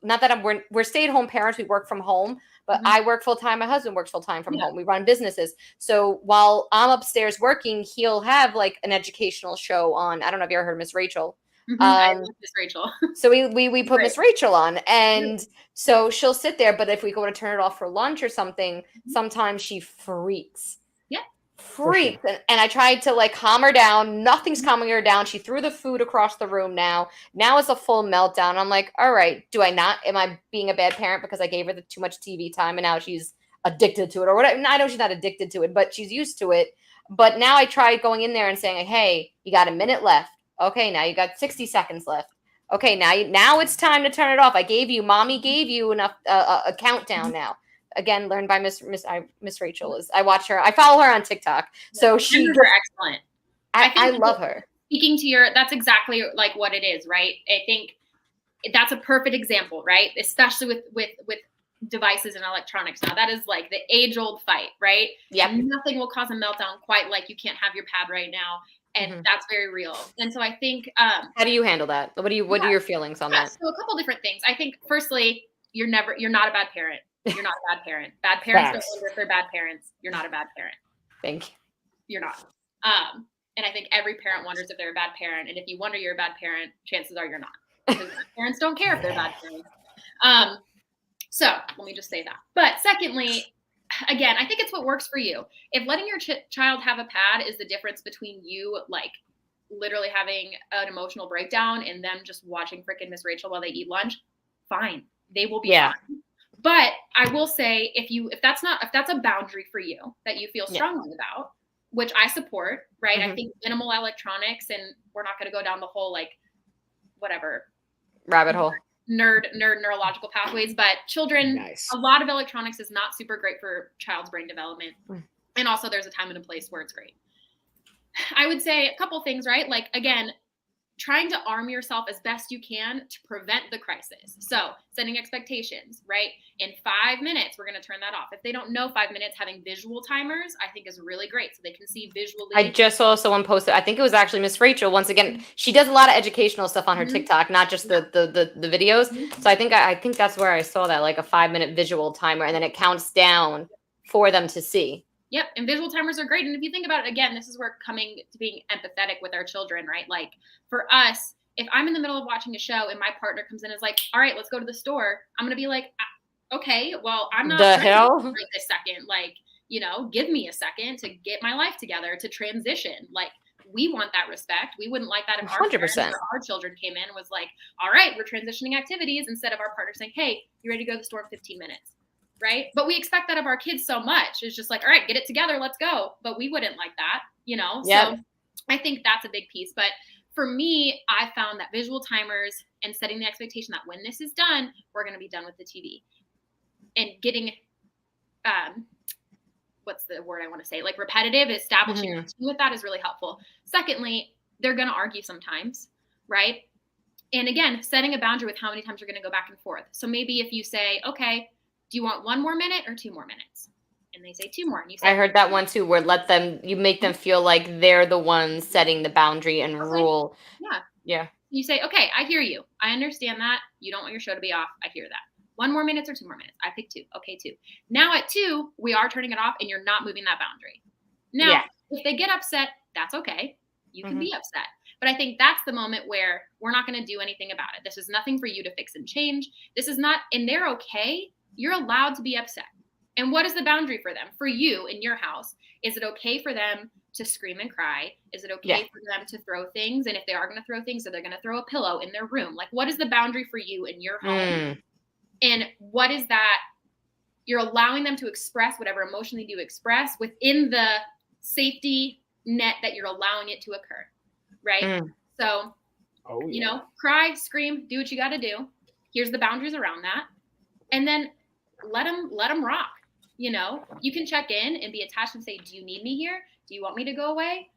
not that we're stay-at-home parents. We work from home, but I work full-time. My husband works full-time from home. We run businesses. So while I'm upstairs working, he'll have like an educational show on. I don't know if you ever heard Miss Rachel. I love Miss Rachel. So we put Miss Rachel on, and so she'll sit there. But if we go to turn it off for lunch or something, sometimes she freaks. Freaks. And I tried to like calm her down. Nothing's calming her down. She threw the food across the room now. Now it's a full meltdown. I'm like, all right, am I being a bad parent because I gave her too much TV time and now she's addicted to it or whatever? I know she's not addicted to it, but she's used to it. But now I tried going in there and saying, hey, you got a minute left. Okay, now you got 60 seconds left. Okay, now it's time to turn it off. Mommy gave you enough a countdown now. Again, learned by Miss Rachel. I watch her. I follow her on TikTok. So she's excellent. I love her. Speaking to that's exactly like what it is, right? I think that's a perfect example, right? Especially with devices and electronics. Now that is like the age-old fight, right? Yeah. Nothing will cause a meltdown quite like you can't have your pad right now. And that's very real. And so I think how do you handle that? What are your feelings on that? So a couple different things. I think firstly, you're not a bad parent. You're not a bad parent. Bad parents don't wonder if they're bad parents. You're not a bad parent. Thank you. You're not. And I think every parent wonders if they're a bad parent. And if you wonder you're a bad parent, chances are you're not. Because parents don't care if they're bad parents. So let me just say that. But secondly, again, I think it's what works for you. If letting your child have a pad is the difference between you like literally having an emotional breakdown and them just watching frickin' Miss Rachel while they eat lunch, fine. They will be fine. But I will say, if that's a boundary for you that you feel strongly about, which I support, right? I think minimal electronics, and we're not going to go down the whole like whatever rabbit hole, nerd neurological pathways, but children, a lot of electronics is not super great for child's brain development, and also there's a time and a place where it's great. I would say a couple things, right? Like again, trying to arm yourself as best you can to prevent the crisis. So setting expectations, right? In 5 minutes, we're going to turn that off. If they don't know 5 minutes, having visual timers, I think is really great. So they can see visually. I just saw someone post it. I think it was actually Miss Rachel. Once again, she does a lot of educational stuff on her TikTok, not just the videos. So I think that's where I saw that, like a 5-minute visual timer, and then it counts down for them to see. Yep. And visual timers are great. And if you think about it, again, this is where coming to being empathetic with our children, right? Like for us, if I'm in the middle of watching a show and my partner comes in and is like, all right, let's go to the store. I'm going to be like, okay, well, I'm not the hell right this second. Like, give me a second to get my life together, to transition. Like we want that respect. We wouldn't like that if our parents or our children came in and was like, all right, we're transitioning activities, instead of our partner saying, hey, you ready to go to the store in 15 minutes? Right. But we expect that of our kids so much. It's just like, all right, get it together. Let's go. But we wouldn't like that, So I think that's a big piece. But for me, I found that visual timers and setting the expectation that when this is done, we're going to be done with the TV, and getting, what's the word I want to say? Like repetitive, establishing routine with that is really helpful. Secondly, they're going to argue sometimes. Right. And again, setting a boundary with how many times you're going to go back and forth. So maybe if you say, okay, do you want 1 more minute or 2 more minutes? And they say 2 more. And you say, I heard that one too, where you make them feel like they're the ones setting the boundary and rule. Yeah. You say, okay, I hear you. I understand that. You don't want your show to be off. I hear that. 1 more minute or 2 more minutes? I pick 2. Okay, 2. Now at 2, we are turning it off and you're not moving that boundary. Now, if they get upset, that's okay. You can be upset. But I think that's the moment where we're not going to do anything about it. This is nothing for you to fix and change. This is not, and they're okay. You're allowed to be upset. And what is the boundary for them? For you in your house, is it okay for them to scream and cry? Is it okay for them to throw things? And if they are going to throw things, are they going to throw a pillow in their room? Like, what is the boundary for you in your home? And what is that? You're allowing them to express whatever emotion they do express within the safety net that you're allowing it to occur, right? So, you know, cry, scream, do what you got to do. Here's the boundaries around that. And then let them rock. You know, you can check in and be attached and say, do you need me here? Do you want me to go away?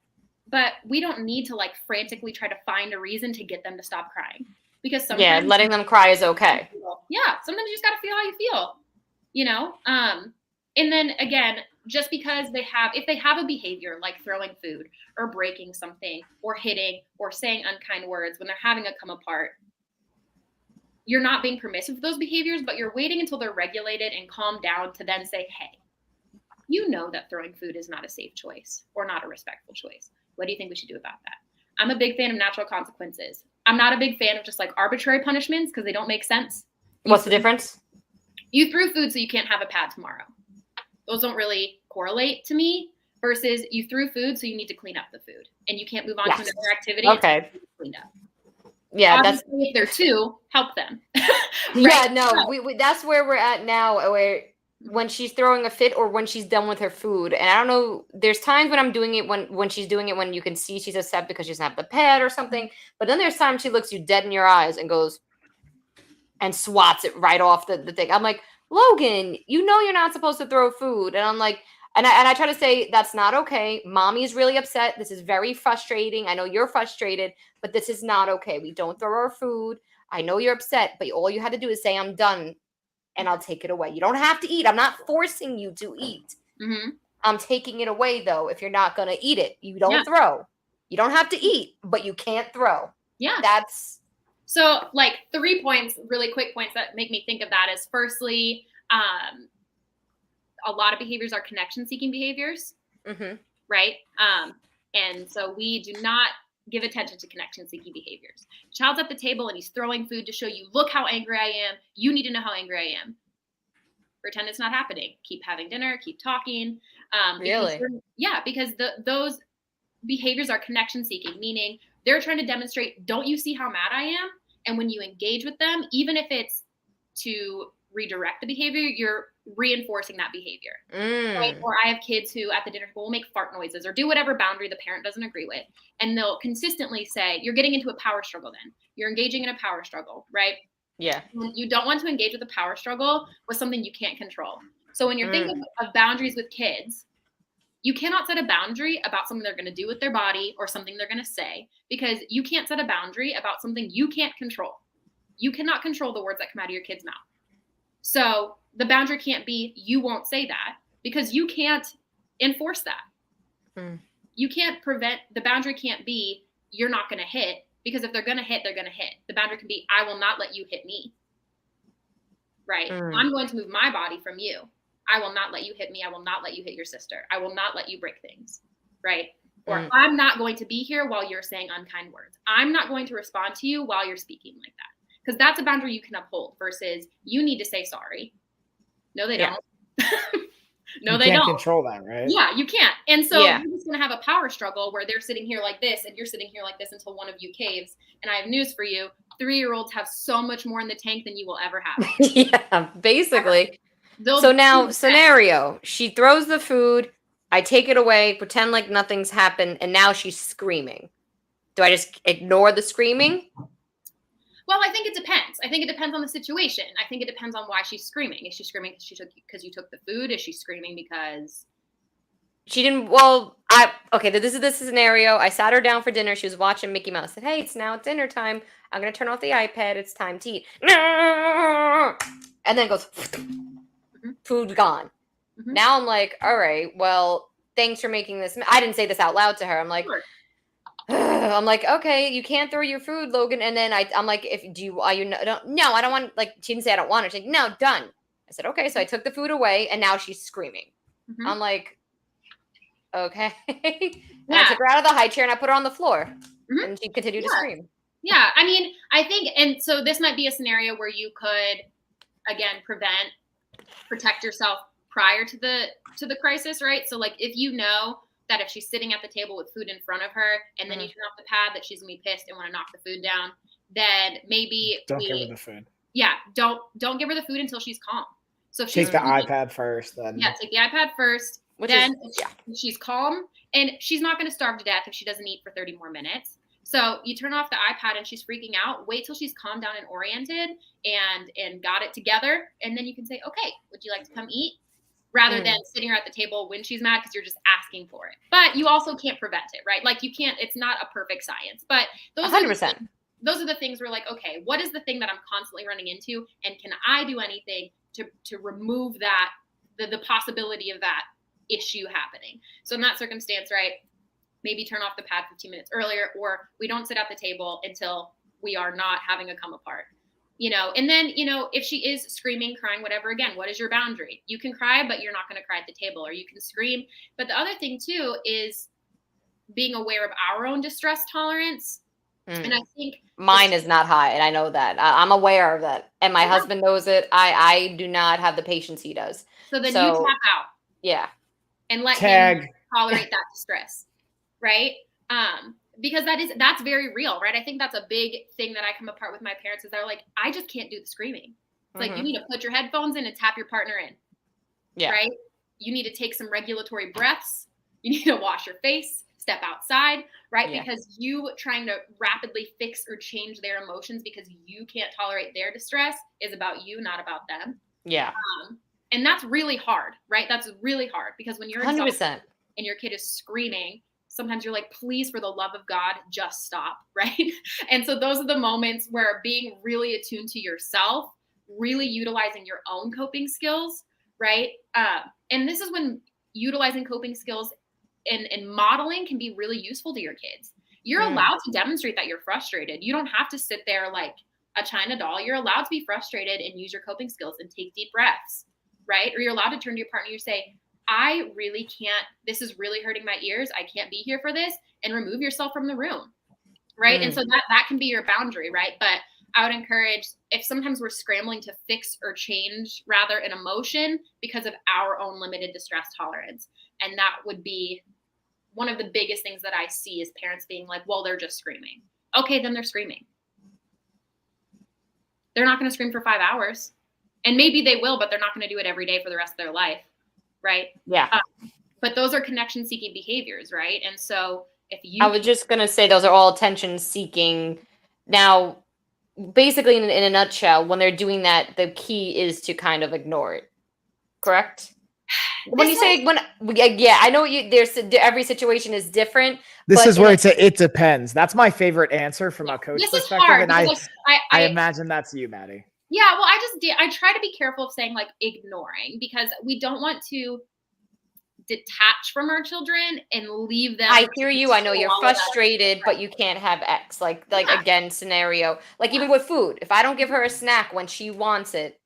But we don't need to like frantically try to find a reason to get them to stop crying, because sometimes letting them cry is okay. Yeah, sometimes you just got to feel how you feel, you know? And then again, just because if they have a behavior like throwing food or breaking something or hitting or saying unkind words when they're having a come apart, you're not being permissive of those behaviors, but you're waiting until they're regulated and calmed down to then say, hey, you know that throwing food is not a safe choice or not a respectful choice. What do you think we should do about that? I'm a big fan of natural consequences. I'm not a big fan of just like arbitrary punishments because they don't make sense. What's the difference? You threw food so you can't have a pad tomorrow. Those don't really correlate to me, versus you threw food so you need to clean up the food and you can't move on to another activity. Okay. Cleaned up. Yeah, obviously, if they're two, help them. Right? Yeah, no, we that's where we're at now, where when she's throwing a fit or when she's done with her food. And I don't know, there's times when I'm doing it when she's doing it when you can see she's upset because she doesn't have the pad or something. But then there's times she looks you dead in your eyes and goes and swats it right off the thing. I'm like, Logan, you know you're not supposed to throw food. And I'm like, and I try to say, that's not okay. Mommy's really upset. This is very frustrating. I know you're frustrated, but this is not okay. We don't throw our food. I know you're upset, but all you had to do is say, I'm done, and I'll take it away. You don't have to eat. I'm not forcing you to eat. Mm-hmm. I'm taking it away, though, if you're not going to eat it. You don't throw. You don't have to eat, but you can't throw. Yeah. That's... So, like, 3 points, really quick points that make me think of that is, firstly, a lot of behaviors are connection-seeking behaviors, right? And so we do not give attention to connection-seeking behaviors. Child's at the table and he's throwing food to show you, look how angry I am. You need to know how angry I am. Pretend it's not happening. Keep having dinner. Keep talking. Really? Because those behaviors are connection-seeking, meaning they're trying to demonstrate, don't you see how mad I am? And when you engage with them, even if it's to redirect the behavior, you're reinforcing that behavior. Right? Or I have kids who at the dinner table will make fart noises or do whatever boundary the parent doesn't agree with. And they'll consistently say, you're getting into a power struggle then. You're engaging in a power struggle, right? Yeah. You don't want to engage with a power struggle with something you can't control. So when you're thinking of boundaries with kids, you cannot set a boundary about something they're going to do with their body or something they're going to say, because you can't set a boundary about something you can't control. You cannot control the words that come out of your kid's mouth. So the boundary can't be, you won't say that, because you can't enforce that. You can't prevent, the boundary can't be, you're not going to hit, because if they're going to hit, they're going to hit. The boundary can be, I will not let you hit me. Right? I'm going to move my body from you. I will not let you hit me. I will not let you hit your sister. I will not let you break things. Right? Or I'm not going to be here while you're saying unkind words. I'm not going to respond to you while you're speaking like that. Because that's a boundary you can uphold versus you need to say sorry. No, they don't. No, they don't. You can't control that, right? Yeah, you can't. And so you're just going to have a power struggle where they're sitting here like this and you're sitting here like this until one of you caves. And I have news for you. 3-year-olds have so much more in the tank than you will ever have. Yeah, basically. So now, scenario, she throws the food, I take it away, pretend like nothing's happened, and now she's screaming. Do I just ignore the screaming? Well, I think it depends. I think it depends on the situation. I think it depends on why she's screaming. Is she screaming because you took the food? Is she screaming because she didn't? Well, okay. This is the scenario. I sat her down for dinner. She was watching Mickey Mouse. I said, "Hey, it's now dinner time. I'm gonna turn off the iPad. It's time to eat." And then it goes, food gone. Now I'm like, all right. Well, thanks for making this. I didn't say this out loud to her. I'm like. Sure. I'm like, okay, you can't throw your food, Logan. And then I'm like, no, I don't want, like, she didn't say I don't want it. She's like, no, done. I said, okay. So I took the food away and now she's screaming. I'm like, okay. And I took her out of the high chair and I put her on the floor and she continued to scream. Yeah. I mean, I think, and so this might be a scenario where you could, again, protect yourself prior to the crisis, right? So like, if you know that if she's sitting at the table with food in front of her and then you turn off the pad, that she's gonna be pissed and want to knock the food down, then maybe don't give her the food. Yeah, don't give her the food until she's calm. So if take the iPad first, then take the iPad first. Then if she's calm, and she's not going to starve to death if she doesn't eat for 30 more minutes. So you turn off the iPad and she's freaking out. Wait till she's calmed down and oriented and got it together. And then you can say, okay, would you like to come eat? Rather than sitting her at the table when she's mad because you're just asking for it. But you also can't prevent it, right? Like you can't, it's not a perfect science. But those 100%. Those are the things where like, okay, what is the thing that I'm constantly running into? And can I do anything to remove that, the possibility of that issue happening? So in that circumstance, right, maybe turn off the pad 15 minutes earlier, or we don't sit at the table until we are not having a come apart. And then, if she is screaming, crying, whatever, again, what is your boundary? You can cry, but you're not going to cry at the table, or you can scream. But the other thing too is being aware of our own distress tolerance. And I think mine is not high, and I know that. I'm aware of that, and my husband knows it. I do not have the patience he does. So then you tap out. Yeah. And let him tolerate that distress, right? Because that's very real, right? I think that's a big thing that I come apart with my parents is they're like, I just can't do the screaming. It's like, you need to put your headphones in and tap your partner in. Yeah. Right? You need to take some regulatory breaths. You need to wash your face, step outside, right? Yeah. Because you trying to rapidly fix or change their emotions because you can't tolerate their distress is about you, not about them. Yeah. And that's really hard, right? That's really hard because when you're 100%. exhausted and your kid is screaming, sometimes you're like, please, for the love of God, just stop, right? And so those are the moments where being really attuned to yourself, really utilizing your own coping skills, right? And this is when utilizing coping skills and modeling can be really useful to your kids. You're allowed to demonstrate that you're frustrated. You don't have to sit there like a China doll. You're allowed to be frustrated and use your coping skills and take deep breaths, right? Or you're allowed to turn to your partner and you say, I really can't, this is really hurting my ears. I can't be here for this, and remove yourself from the room. Right. And so that can be your boundary. Right. But I would encourage, if sometimes we're scrambling to fix or change rather an emotion because of our own limited distress tolerance. And that would be one of the biggest things that I see is parents being like, well, they're just screaming. Okay, then they're screaming. They're not going to scream for 5 hours. And maybe they will, but they're not going to do it every day for the rest of their life. Right. Yeah. But those are connection seeking behaviors. Right. And so I was just going to say, those are all attention seeking. Now, basically in a nutshell, when they're doing that, the key is to kind of ignore it. Correct? When you say, I know there's every situation is different. This is where it depends. That's my favorite answer from a coach perspective. Hard, and I imagine that's you, Maddie. Yeah, well, I try to be careful of saying like ignoring, because we don't want to detach from our children and leave them. I hear you. I know you're frustrated, but you can't have X. Again, scenario. Like even with food, if I don't give her a snack when she wants it,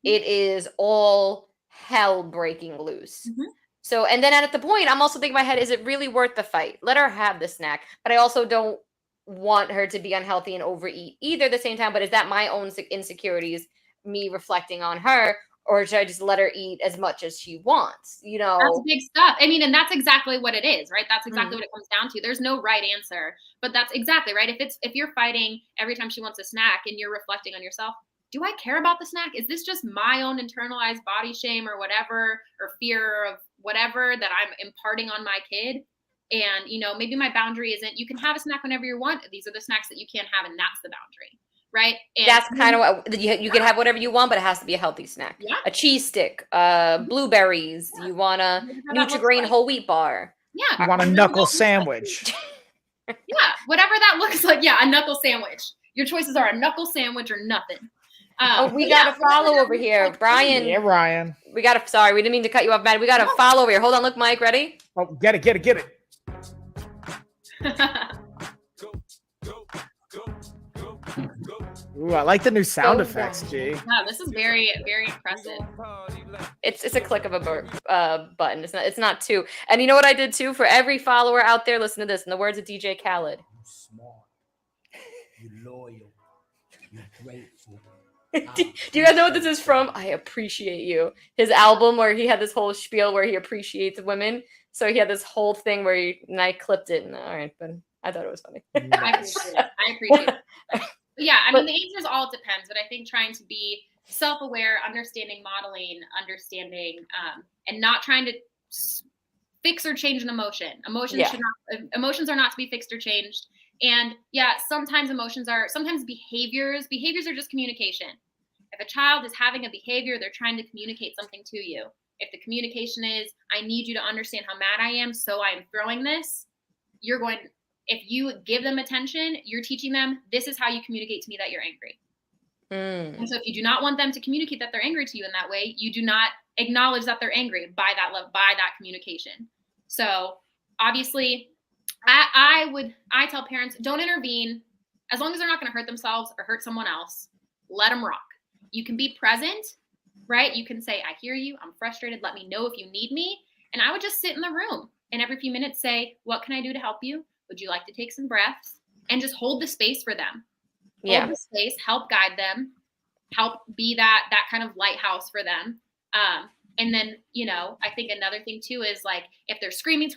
it is all hell breaking loose. So, and then at the point, I'm also thinking in my head, is it really worth the fight? Let her have the snack. But I also don't want her to be unhealthy and overeat either at the same time. But is that my own insecurities, me reflecting on her, or should I just let her eat as much as she wants? That's big stuff. I mean, and that's exactly what it is, right? That's exactly what it comes down to. There's no right answer, but that's exactly right. If you're fighting every time she wants a snack and you're reflecting on yourself, do I care about the snack? Is this just my own internalized body shame or whatever, or fear of whatever that I'm imparting on my kid? And, maybe my boundary isn't, you can have a snack whenever you want. These are the snacks that you can't have. And that's the boundary. Right. And that's kind of what you can have whatever you want, but it has to be a healthy snack. Yeah. A cheese stick, blueberries. Yeah. You want a Nutri-Grain whole wheat bar. Yeah. You want a knuckle sandwich. Yeah. Whatever that looks like. Yeah. A knuckle sandwich. Your choices are a knuckle sandwich or nothing. We got a follow over here. Brian. Yeah, Ryan. Sorry, we didn't mean to cut you off, Matt. We got a follow over here. Hold on, look, Mike, ready? Oh, get it. Ooh, I like the new sound effects, G. Wow, this is very, very impressive. It's a click of a button. It's not two. And you know what I did too? For every follower out there, listen to this. In the words of DJ Khaled. You're smart. You're loyal. You're grateful. Do you guys know what this is from? I Appreciate You. His album where he had this whole spiel where he appreciates women. So he had this whole thing where and I clipped it. And all right, but I thought it was funny. I appreciate it. Yeah, I mean, the answer is all depends, but I think trying to be self-aware, understanding modeling, understanding, and not trying to fix or change an emotion. Emotions Yeah. should not. Emotions are not to be fixed or changed. And yeah, sometimes behaviors are just communication. If a child is having a behavior, they're trying to communicate something to you. If the communication is, I need you to understand how mad I am, so I am throwing this, if you give them attention, you're teaching them, this is how you communicate to me that you're angry. And so if you do not want them to communicate that they're angry to you in that way, you do not acknowledge that they're angry by that love, by that communication. So obviously, I tell parents, don't intervene as long as they're not going to hurt themselves or hurt someone else. Let them rock. You can be present, right? You can say, I hear you. I'm frustrated. Let me know if you need me. And I would just sit in the room and every few minutes say, what can I do to help you? Would you like to take some breaths? And just hold the space for them. Yeah. Hold the space, help guide them, help be that kind of lighthouse for them. And then, I think another thing too is like, if they're screaming,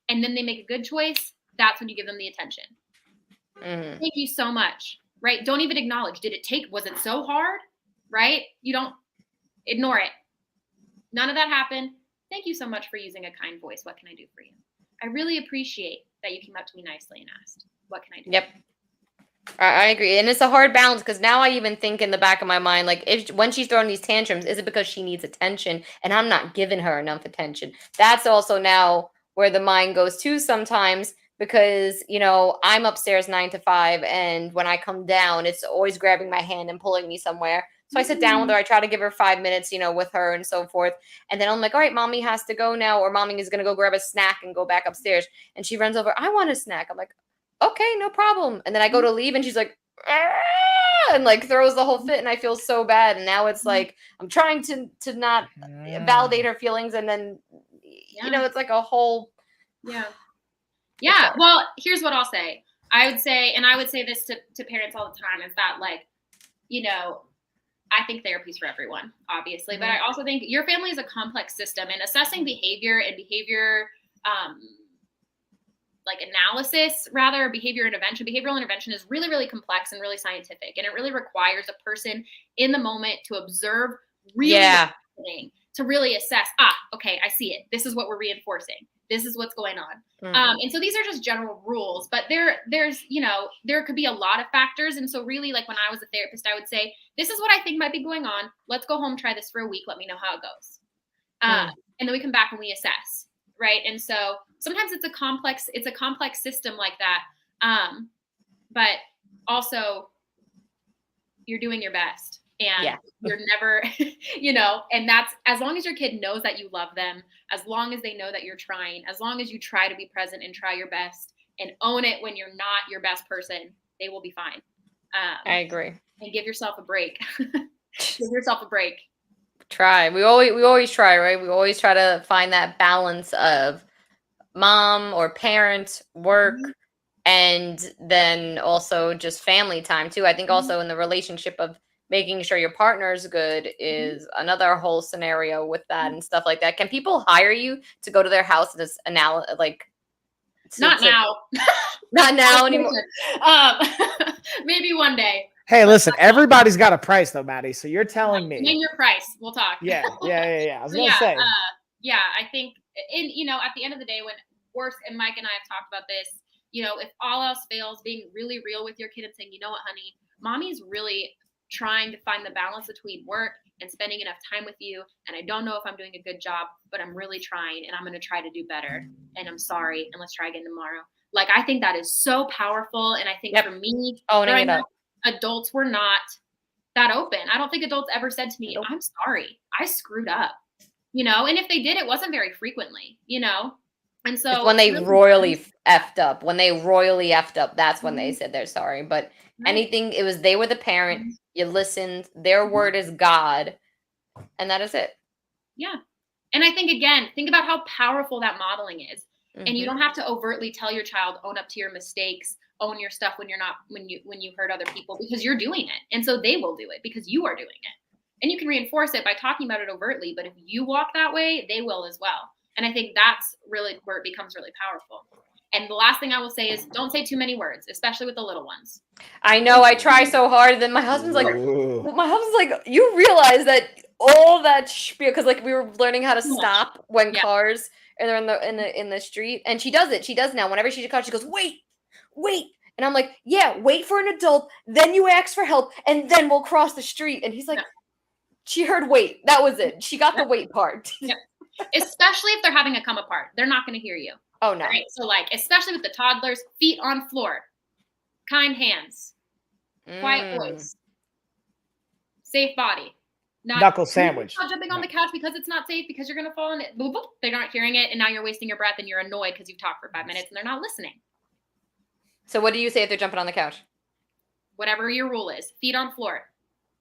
and then they make a good choice, that's when you give them the attention. Thank you so much, right? Don't even acknowledge, was it so hard, right? You don't ignore it. None of that happened. Thank you so much for using a kind voice. What can I do for you? I really appreciate that you came up to me nicely and asked, what can I do? Yep. I agree. And it's a hard balance because now I even think in the back of my mind, like when she's throwing these tantrums, is it because she needs attention and I'm not giving her enough attention? That's also now where the mind goes to sometimes because, I'm upstairs 9 to 5 and when I come down, it's always grabbing my hand and pulling me somewhere. So I sit down with her. I try to give her 5 minutes, with her and so forth. And then I'm like, all right, mommy has to go now, or mommy is going to go grab a snack and go back upstairs. And she runs over. I want a snack. I'm like, okay, no problem. And then I go to leave and she's like, and like throws the whole fit. And I feel so bad. And now it's like, I'm trying to not validate her feelings. And then, it's like a whole. Yeah. Yeah. Well, here's what I'll say. I would say this to parents all the time is that like, I think therapy is for everyone, obviously, but I also think your family is a complex system and assessing behavior and like analysis, rather, behavioral intervention is really, really complex and really scientific. And it really requires a person in the moment to observe really what's happening, to really assess, okay, I see it. This is what we're reinforcing. This is what's going on. And so these are just general rules, but there's, there could be a lot of factors. And so really like when I was a therapist, I would say, this is what I think might be going on. Let's go home, try this for a week. Let me know how it goes. And then we come back and we assess. Right. And so sometimes it's a complex system like that. But also you're doing your best and you're never, and that's as long as your kid knows that you love them, as long as they know that you're trying, as long as you try to be present and try your best and own it when you're not your best person, they will be fine. I agree. And give yourself a break. Give yourself a break. Try. We always try, right? We always try to find that balance of mom or parent work and then also just family time too. I think also in the relationship of making sure your partner's good is another whole scenario with that and stuff like that. Can people hire you to go to their house and just not now. Not now anymore. Maybe one day. Hey, listen, everybody's got a price though, Maddie. So you're telling me. Name your price. We'll talk. Yeah. I was going to say. I think, at the end of the day, when and Mike and I have talked about this, if all else fails, being really real with your kid and saying, you know what, honey, mommy's really trying to find the balance between work and spending enough time with you. And I don't know if I'm doing a good job, but I'm really trying and I'm going to try to do better. And I'm sorry. And let's try again tomorrow. Like, I think that is so powerful. And I think for me, owning it up. Adults were not that open. I don't think adults ever said to me, I'm sorry, I screwed up, and if they did, it wasn't very frequently, and so it's when they royally effed up, that's when they said they're sorry. But anything, they were the parent, you listened, their word is God, and that is it. Yeah. And I think, again, think about how powerful that modeling is. And you don't have to overtly tell your child, own up to your mistakes, own your stuff when you hurt other people, because you're doing it. And so they will do it because you are doing it. And you can reinforce it by talking about it overtly. But if you walk that way, they will as well. And I think that's really where it becomes really powerful. And the last thing I will say is don't say too many words, especially with the little ones. I know I try so hard. Then my husband's like, you realize that all that spiel because like we were learning how to Too much. stop when Yeah. cars and they're in the street, and she does it. She does now. Whenever she's in a car, she goes, "Wait, wait," and I'm like, "Yeah, wait for an adult, then you ask for help, and then we'll cross the street." And he's like, Yeah. "She heard wait. That was it. She got the wait part." Yeah. Especially if they're having a come apart, they're not going to hear you. Oh no. Right? So like, especially with the toddlers, feet on floor, kind hands, quiet voice, safe body. Knuckle sandwich. Not jumping on the couch because it's not safe because you're going to fall in it. Boop, boop. They're not hearing it, and now you're wasting your breath and you're annoyed because you've talked for 5 minutes and they're not listening. So what do you say if they're jumping on the couch? Whatever your rule is, feet on floor,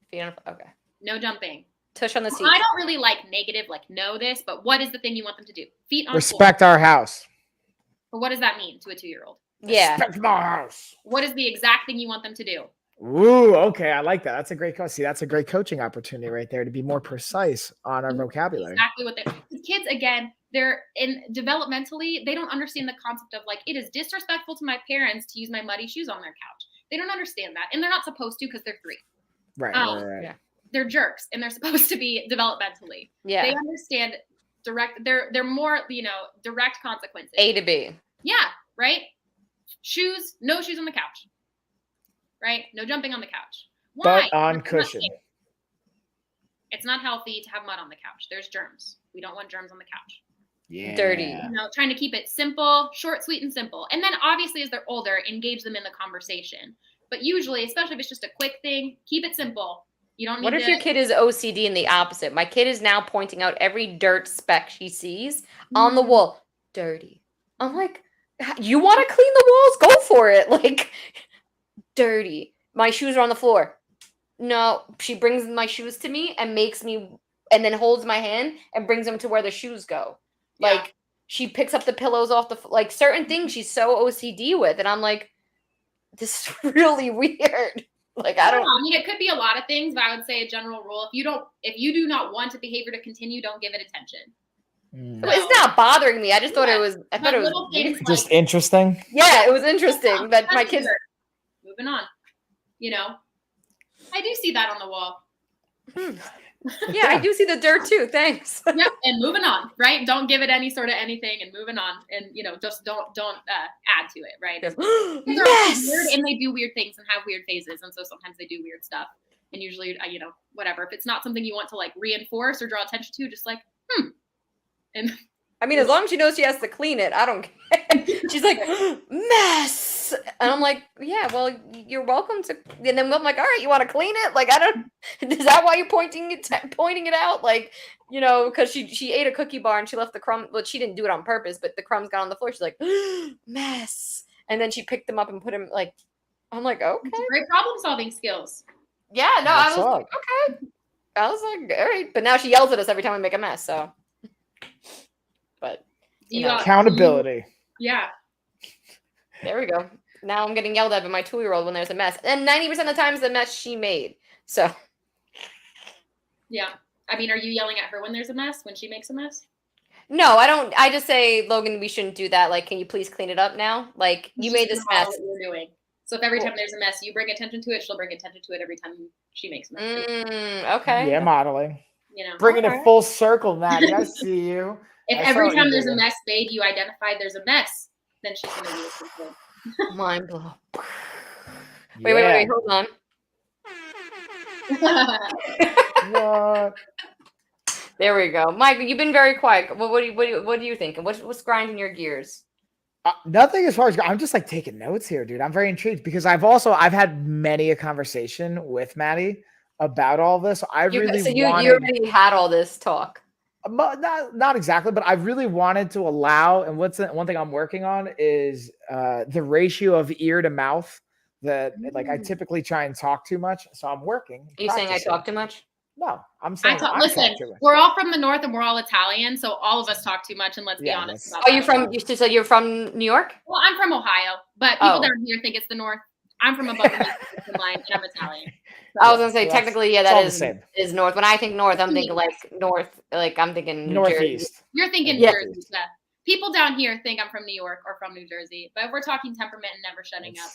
Feet on. Okay. no jumping. Tush on the seat. I don't really like negative, like know this, but what is the thing you want them to do? Feet on floor. Respect our house. But what does that mean to a 2-year-old? Yeah. Respect my house. What is the exact thing you want them to do? Ooh, okay. I like that. That's a great coach. See, that's a great coaching opportunity right there to be more precise on our vocabulary. Exactly what they kids, again, they're in developmentally, they don't understand the concept of like, it is disrespectful to my parents to use my muddy shoes on their couch. They don't understand that. And they're not supposed to because they're 3. Right, right. Yeah. They're jerks and they're supposed to be developmentally. Yeah. They understand they're more, direct consequences. A to B. Yeah, right? Shoes, no shoes on the couch. Right? No jumping on the couch. Why? Butt on Because it's not cushion. safe. It's not healthy to have mud on the couch. There's germs. We don't want germs on the couch. Yeah. Dirty. Trying to keep it simple, short, sweet, and simple. And then obviously as they're older, engage them in the conversation. But usually, especially if it's just a quick thing, keep it simple. You don't need What if to, your kid is OCD and the opposite? My kid is now pointing out every dirt speck she sees on the wall. Dirty. I'm like, you want to clean the walls? Go for it. Like, dirty. My shoes are on the floor. No, she brings my shoes to me and and then holds my hand and brings them to where the shoes go. Yeah. Like, she picks up the pillows off like certain things she's so OCD with. And I'm like, this is really weird. Like, I don't know. I mean, it could be a lot of things, but I would say a general rule: if you do not want a behavior to continue, don't give it attention. It's not bothering me. I just thought it was. I thought it was little things like, Just interesting. Yeah, it was interesting that my that's kids. weird. Moving on. I do see that on the wall. Yeah, I do see the dirt too. Thanks. Yep, and moving on, right? Don't give it any sort of anything, and moving on, and just don't add to it, right? They're Yes. weird, and they do weird things and have weird phases, and so sometimes they do weird stuff. And usually, whatever. If it's not something you want to like reinforce or draw attention to, just like, and I mean, as long as she knows she has to clean it, I don't care. She's like, mess. And I'm like, yeah, well, you're welcome to. And then I'm like, all right, you want to clean it? Like, is that why you're pointing it out? Like, because she ate a cookie bar and she left the crumb. Well, she didn't do it on purpose, but the crumbs got on the floor. She's like, mess. And then she picked them up and put them like, I'm like, okay. Great problem solving skills. Yeah, no, I was like, okay. I was like, all right. But now she yells at us every time we make a mess. So, but accountability. Yeah. There we go. Now I'm getting yelled at by my 2-year-old when there's a mess. And 90% of the time it's the mess she made. So. Yeah. I mean, are you yelling at her when there's a mess, when she makes a mess? No, I don't. I just say, Logan, we shouldn't do that. Like, can you please clean it up now? Like, you made this mess. What you're doing. So if every time there's a mess, you bring attention to it, she'll bring attention to it every time she makes a mess. Okay. Yeah, modeling. Bringing it full circle, Maddie. I see you. If every time there's a mess, babe, you identified there's a mess, then she's going to do it. Mind blown. Wait, hold on. What? There we go. Mike, you've been very quiet. What do you think? What's grinding your gears? Nothing as far as I'm just like taking notes here, dude. I'm very intrigued because I've had many a conversation with Maddie about all this. You already had all this talk. Not exactly, but I really wanted to allow. And one thing I'm working on is the ratio of ear to mouth. That like I typically try and talk too much, so I'm working. Are you saying I talk too much? No, I'm saying listen. We're all from the north and we're all Italian, so all of us talk too much. And let's be honest. About that. You're from New York? Well, I'm from Ohio, but people down here think it's the north. I'm from above the line, and I'm Italian. So I was gonna say technically, that is north. When I think north, I'm thinking like north. Like I'm thinking northeast. Jersey. You're thinking New Jersey. Yeah. People down here think I'm from New York or from New Jersey, but if we're talking temperament and never shutting up.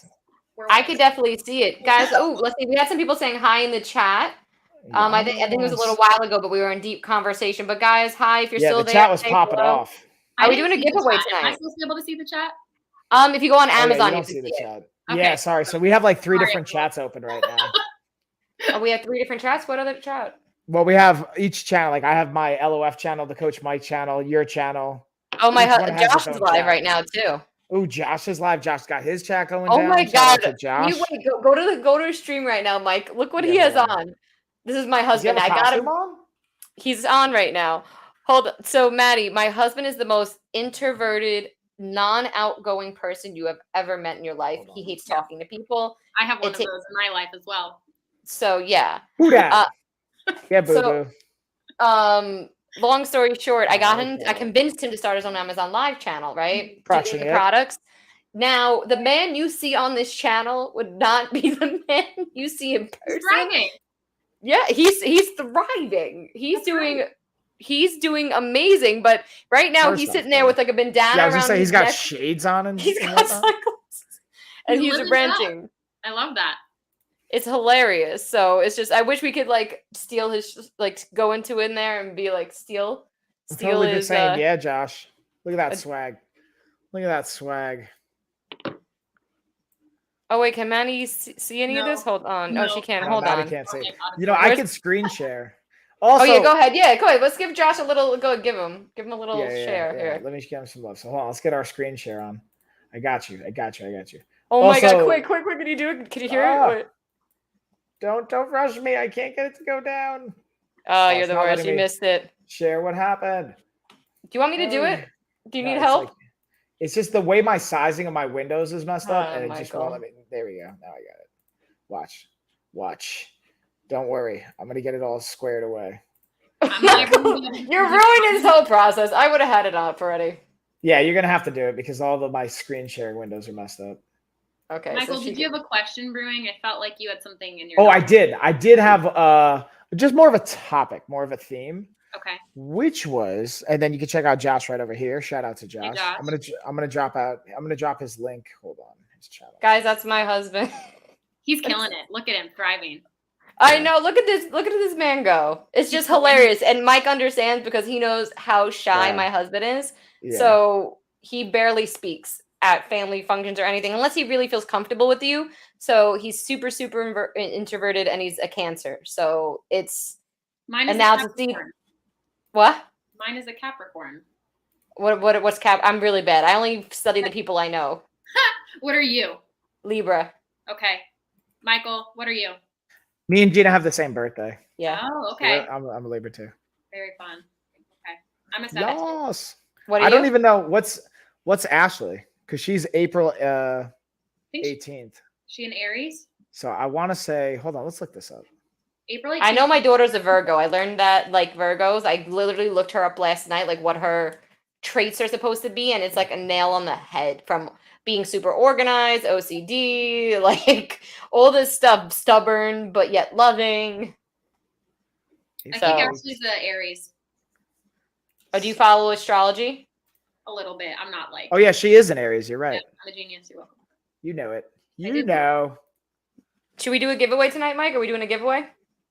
I could definitely see it, guys. Oh, let's see. We had some people saying hi in the chat. I think it was a little while ago, but we were in deep conversation. But guys, hi, if you're still the there. chat was say popping hello. off. Are we didn't doing a see the giveaway chat. Am I tonight? supposed to be able to see the chat? If you go on Oh, yeah, Amazon, you you don't can see the see it. chat. Okay. Yeah, sorry. So we have like 3 Sorry, different everyone. chats open right now. Oh, we have 3 different chats. What other chat? Well, we have each channel. Like I have my LOF channel, the Coach Mike channel, your channel. Oh, my Each one has Josh its is own live chat. right now too. Oh, Josh is live. Josh got his chat going Oh down. my Shout God! out to Josh. You wait, go to his stream right now, Mike. Look what he Yeah, has hold on. on. This is my Does he have husband. a I got costume him. on? He's on right now. Hold on. So, Maddie, my husband is the most introverted, non-outgoing person you have ever met in your life. Hold on. He hates talking to people. I have one It of ta- those in my life as well. So yeah. Who dat? Uh, Yeah, boo so- boo. Long story short, I got him. I Okay. convinced him to start his own Amazon Live channel, right? Crushing Doing the it. products. Now, the man you see on this channel would not be the man you see in He's person. thriving. Yeah, he's thriving. He's doing amazing. But right now First he's off, sitting there though. with like a bandana Yeah, I was around gonna say his he's got neck. shades on and He's and got whatnot. sunglasses, and He's he's living it up. renting. I love that. It's hilarious. So it's just I wish we could like steal his go into in there and be like steal I'm totally been his saying, yeah, Josh. Look at that uh, swag. Look at that swag. Oh wait, can Manny see any of No. this? Hold on. No. Oh, she can't. No, Hold Maddie on. can't see. Okay, You know, I Where's- can screen share. Oh Also, yeah, go ahead. Yeah, go ahead. Let's give Josh a little. Go give him a little share here. Let me give him some love. So hold on, let's get our screen share on. I got you. Oh my God! Also- Quick! Can you do it? Can you hear Ah. it? Wait. Don't rush me. I can't get it to go down. Oh, it's you're the not worst. letting You me- missed it. Share what happened. Do you want me to do Hey. it? Do you No, need it's help? like- it's just the way my sizing of my windows is messed up, Oh, and it just won't let Michael. me. There we go. Now I got it. Watch. Don't worry. I'm gonna get it all squared away. I'm not even gonna- You're ruining this whole process. I would have had it up already. Yeah, you're gonna have to do it because all of my screen sharing windows are messed up. Okay. Michael, so did you have a question brewing? I felt like you had something in your. Oh, I notes. did. I did have just more of a topic, more of a theme, Okay. which was, and then you can check out Josh right over here. Shout out to Josh. Josh. I'm gonna drop his link. Hold on, his channel. Guys, that's my husband. He's killing it. Look at him thriving. I know. Look at this man go. It's just hilarious. And Mike understands because he knows how shy Yeah. my husband is. Yeah. So he barely speaks at family functions or anything unless he really feels comfortable with you. So he's super introverted and he's a Cancer. So it's Mine is And a now to see- Capricorn. what? Mine is a Capricorn. What's Cap? I'm really bad. I only study the people I know. What are you? Libra. Okay. Michael, what are you? Me and Gina have the same birthday. Yeah. Oh, So okay. I'm a Libra too. Very fun. Okay. I'm a Sagittarius. Yes. What are I you? don't even know what's Ashley because she's April I think 18th. she an Aries. So I want to say, hold on, let's look this up. April 18th. I know my daughter's a Virgo. I learned that like Virgos. I literally looked her up last night, like what her traits are supposed to be, and it's like a nail on the head from being super organized, OCD, like all this stuff, stubborn but yet loving. I So- think Ashley's the Aries. Oh, do you follow astrology? A little bit. I'm not like. Oh yeah, she is an Aries. You're right. Yeah, I'm a genius. You're welcome. You know it. I You did. know. Should we do a giveaway tonight, Mike? Are we doing a giveaway?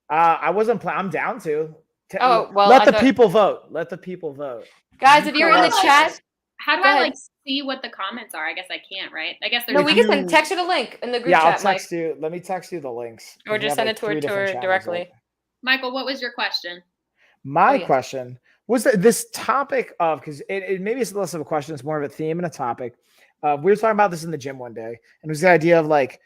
I wasn't planning. I'm down to. Oh, well, let I the thought- people vote. Let the people vote. Guys, if you're in the Correct. chat, How do Go I ahead. like see what the comments are? I guess I can't, right? I guess there's. no, we you- can send text you the link in the group Yeah, I'll chat, Mike. text you. Let me text you the links. Or We just have, send like, it to her 3 different channels directly. open. Michael, what was your question? My Oh, yeah. question was that this topic of, because it maybe it's less of a question, it's more of a theme and a topic. We were talking about this in the gym one day, and it was the idea of like,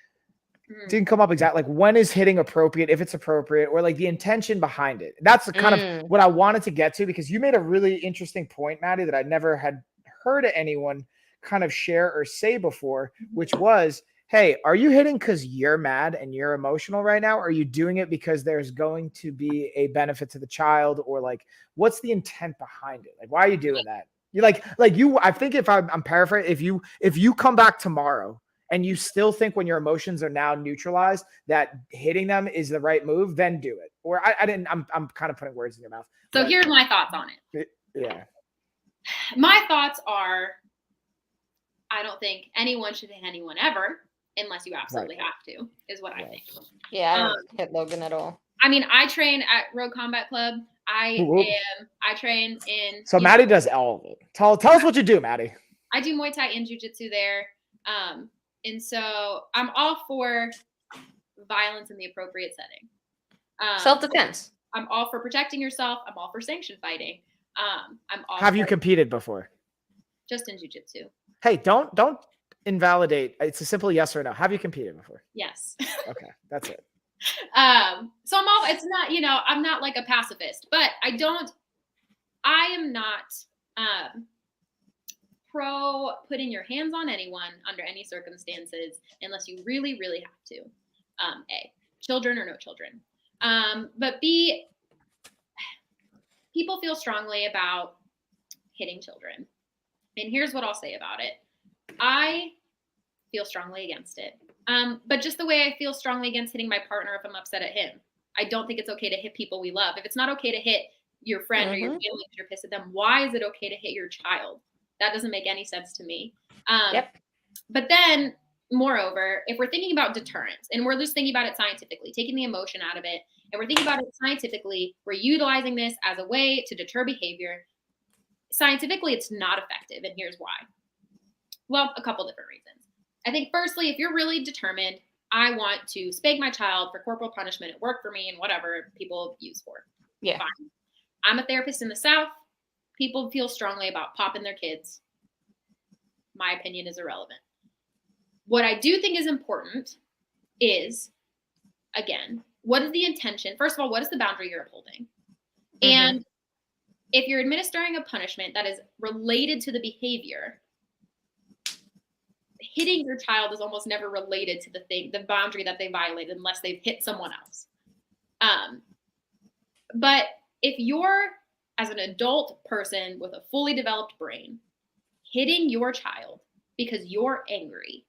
Hmm. didn't come up exactly like when is hitting appropriate, if it's appropriate, or like the intention behind it. That's the kind of what I wanted to get to, because you made a really interesting point, Maddie, that I never had heard anyone kind of share or say before, which was, hey, are you hitting because you're mad and you're emotional right now? Or are you doing it because there's going to be a benefit to the child? Or like, what's the intent behind it? Like, why are you doing that? You like you, I think if I'm paraphrasing, if you come back tomorrow and you still think when your emotions are now neutralized that hitting them is the right move, then do it. Or I'm kind of putting words in your mouth. So but- here's my thoughts on it. Yeah. My thoughts are, I don't think anyone should hit anyone ever, unless you absolutely have to. Is what I Right. think. Yeah, I don't hit Logan at all. I mean, I train at Road Combat Club. I train in. So Maddie does all of it. Tell us what you do, Maddie. I do Muay Thai and Jiu-Jitsu there. And so I'm all for violence in the appropriate setting. Self-defense. I'm all for protecting yourself. I'm all for sanction fighting. I'm all. Have you competed before? Just in Jiu-Jitsu. Hey, don't invalidate. It's a simple yes or no. Have you competed before? Yes. Okay, that's it. So I'm all. It's not. I'm not like a pacifist, but I am not pro putting your hands on anyone under any circumstances unless you really, really have to. A, children or no children. But B, people feel strongly about hitting children. And here's what I'll say about it. I feel strongly against it. But just the way I feel strongly against hitting my partner if I'm upset at him. I don't think it's okay to hit people we love. If it's not okay to hit your friend or your family because you're pissed at them, why is it okay to hit your child? That doesn't make any sense to me. But then, moreover, if we're thinking about deterrence and we're just thinking about it scientifically, taking the emotion out of it, and we're thinking about it scientifically, we're utilizing this as a way to deter behavior. Scientifically, it's not effective, and here's why. Well, a couple different reasons. I think, firstly, if you're really determined, I want to spank my child for corporal punishment, it worked for me, and whatever people use for. Yeah. Fine. I'm a therapist in the South. People feel strongly about popping their kids. My opinion is irrelevant. What I do think is important is, again, what is the intention? First of all, what is the boundary you're upholding? And if you're administering a punishment that is related to the behavior, hitting your child is almost never related to the boundary that they violated unless they've hit someone else. But if you're, as an adult person with a fully developed brain, hitting your child because you're angry,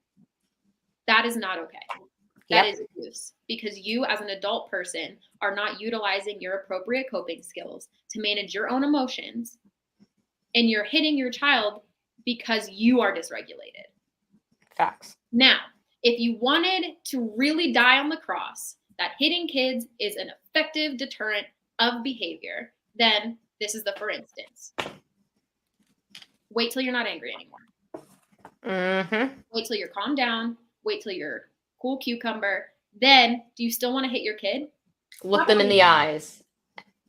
that is not okay. That is abuse, because you as an adult person are not utilizing your appropriate coping skills to manage your own emotions, and you're hitting your child because you are dysregulated. Facts. Now, if you wanted to really die on the cross that hitting kids is an effective deterrent of behavior, then this is the for instance. Wait till you're not angry anymore. Wait till you're calmed down. Wait till you're cool cucumber. Then, do you still want to hit your kid? Look them in the eyes.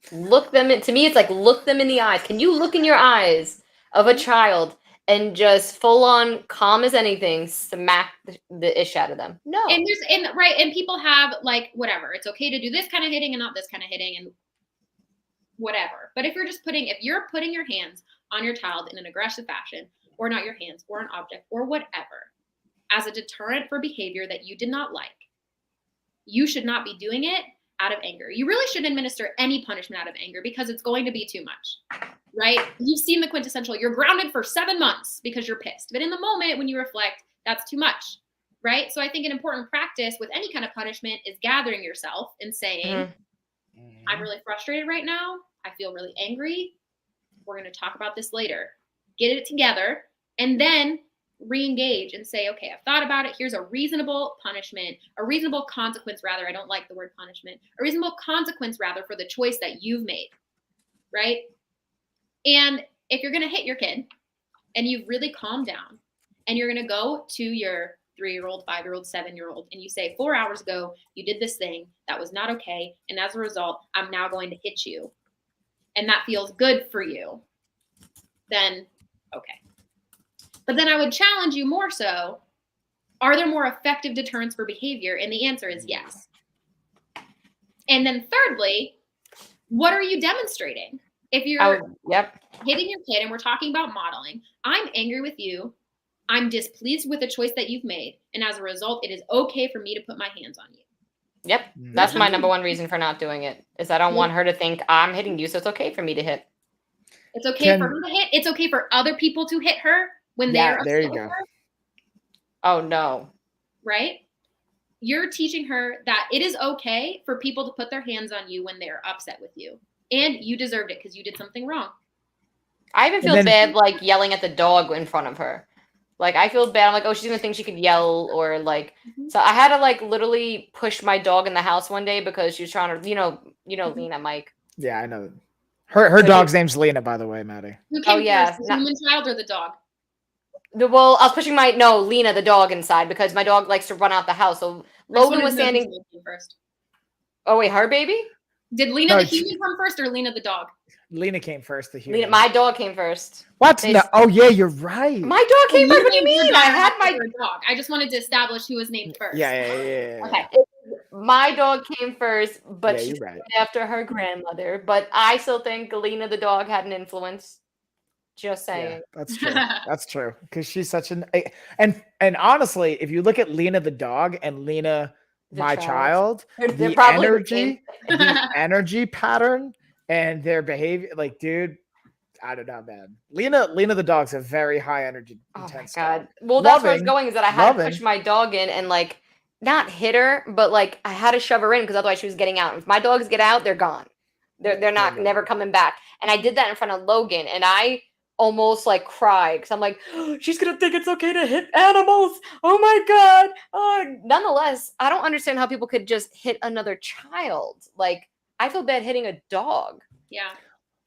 To me, it's like look them in the eyes. Can you look in your eyes of a child and just full on calm as anything smack the ish out of them? No. And people have like whatever. It's okay to do this kind of hitting and not this kind of hitting and whatever. But if you're putting your hands on your child in an aggressive fashion, or not your hands or an object or whatever, as a deterrent for behavior that you did not like, you should not be doing it out of anger. You really shouldn't administer any punishment out of anger because it's going to be too much, right? You've seen the quintessential, you're grounded for 7 months because you're pissed. But in the moment when you reflect, that's too much, right? So I think an important practice with any kind of punishment is gathering yourself and saying, I'm really frustrated right now. I feel really angry. We're going to talk about this later. Get it together and then re-engage and say, okay, I've thought about it. Here's a reasonable punishment, a reasonable consequence, rather. I don't like the word punishment. A reasonable consequence, rather, for the choice that you've made, right? And if you're going to hit your kid and you've really calmed down and you're going to go to your 3-year-old, 5-year-old, 7-year-old, and you say, 4 hours ago, you did this thing that was not okay. And as a result, I'm now going to hit you. And that feels good for you. Then, okay. But then I would challenge you more so, are there more effective deterrents for behavior? And the answer is yes. And then thirdly, what are you demonstrating? If you're hitting your kid and we're talking about modeling, I'm angry with you. I'm displeased with the choice that you've made. And as a result, it is okay for me to put my hands on you. Yep. That's my number one reason for not doing it, is I don't want her to think I'm hitting you, so it's okay for me to hit. It's okay for her to hit. It's okay for other people to hit her when they're upset with her. Oh, no. Right? You're teaching her that it is okay for people to put their hands on you when they're upset with you. And you deserved it because you did something wrong. I even feel bad, like, yelling at the dog in front of her. Like I feel bad. I'm like, oh, she's gonna think she could yell or like. Mhm. So I had to like literally push my dog in the house one day because she was trying to, Lena, Mike. Yeah, I know. Her So dog's name's Lena, by the way, Maddie. Who Oh, came yeah, first, the not- human child or the dog? Well, I was pushing Lena, the dog, inside because my dog likes to run out the house. So I just Logan wanted was to know whose standing. name came first. Oh wait, her baby? Did Lena No, the it's- human come first or Lena the dog? Lena came first. The human. Lena, my dog came first. What? They- No. Oh yeah, you're right. My dog came first. What do you named your mean? I daughter had after my your dog. I just wanted to establish who was named first. Yeah. Okay. My dog came first, but Yeah, she's you're right. after her grandmother. But I still think Lena the dog had an influence. Just saying. Yeah, that's true. That's true. Because she's such an and honestly, if you look at Lena the dog and Lena The my child, They're the probably the same. energy pattern and their behavior, like, dude, I don't know, man. Lena the dog's a very high energy, Oh my intense god. dog. Well, that's where I was Loving, going is that I had to loving. push my dog in and like not hit her, but like I had to shove her in because otherwise she was getting out. If my dogs get out, they're gone. They're not Yeah. never coming back. And I did that in front of Logan, and I almost like cried because I'm like, she's gonna think it's okay to hit animals. Oh my god. Nonetheless, I don't understand how people could just hit another child. Like I feel bad hitting a dog. Yeah.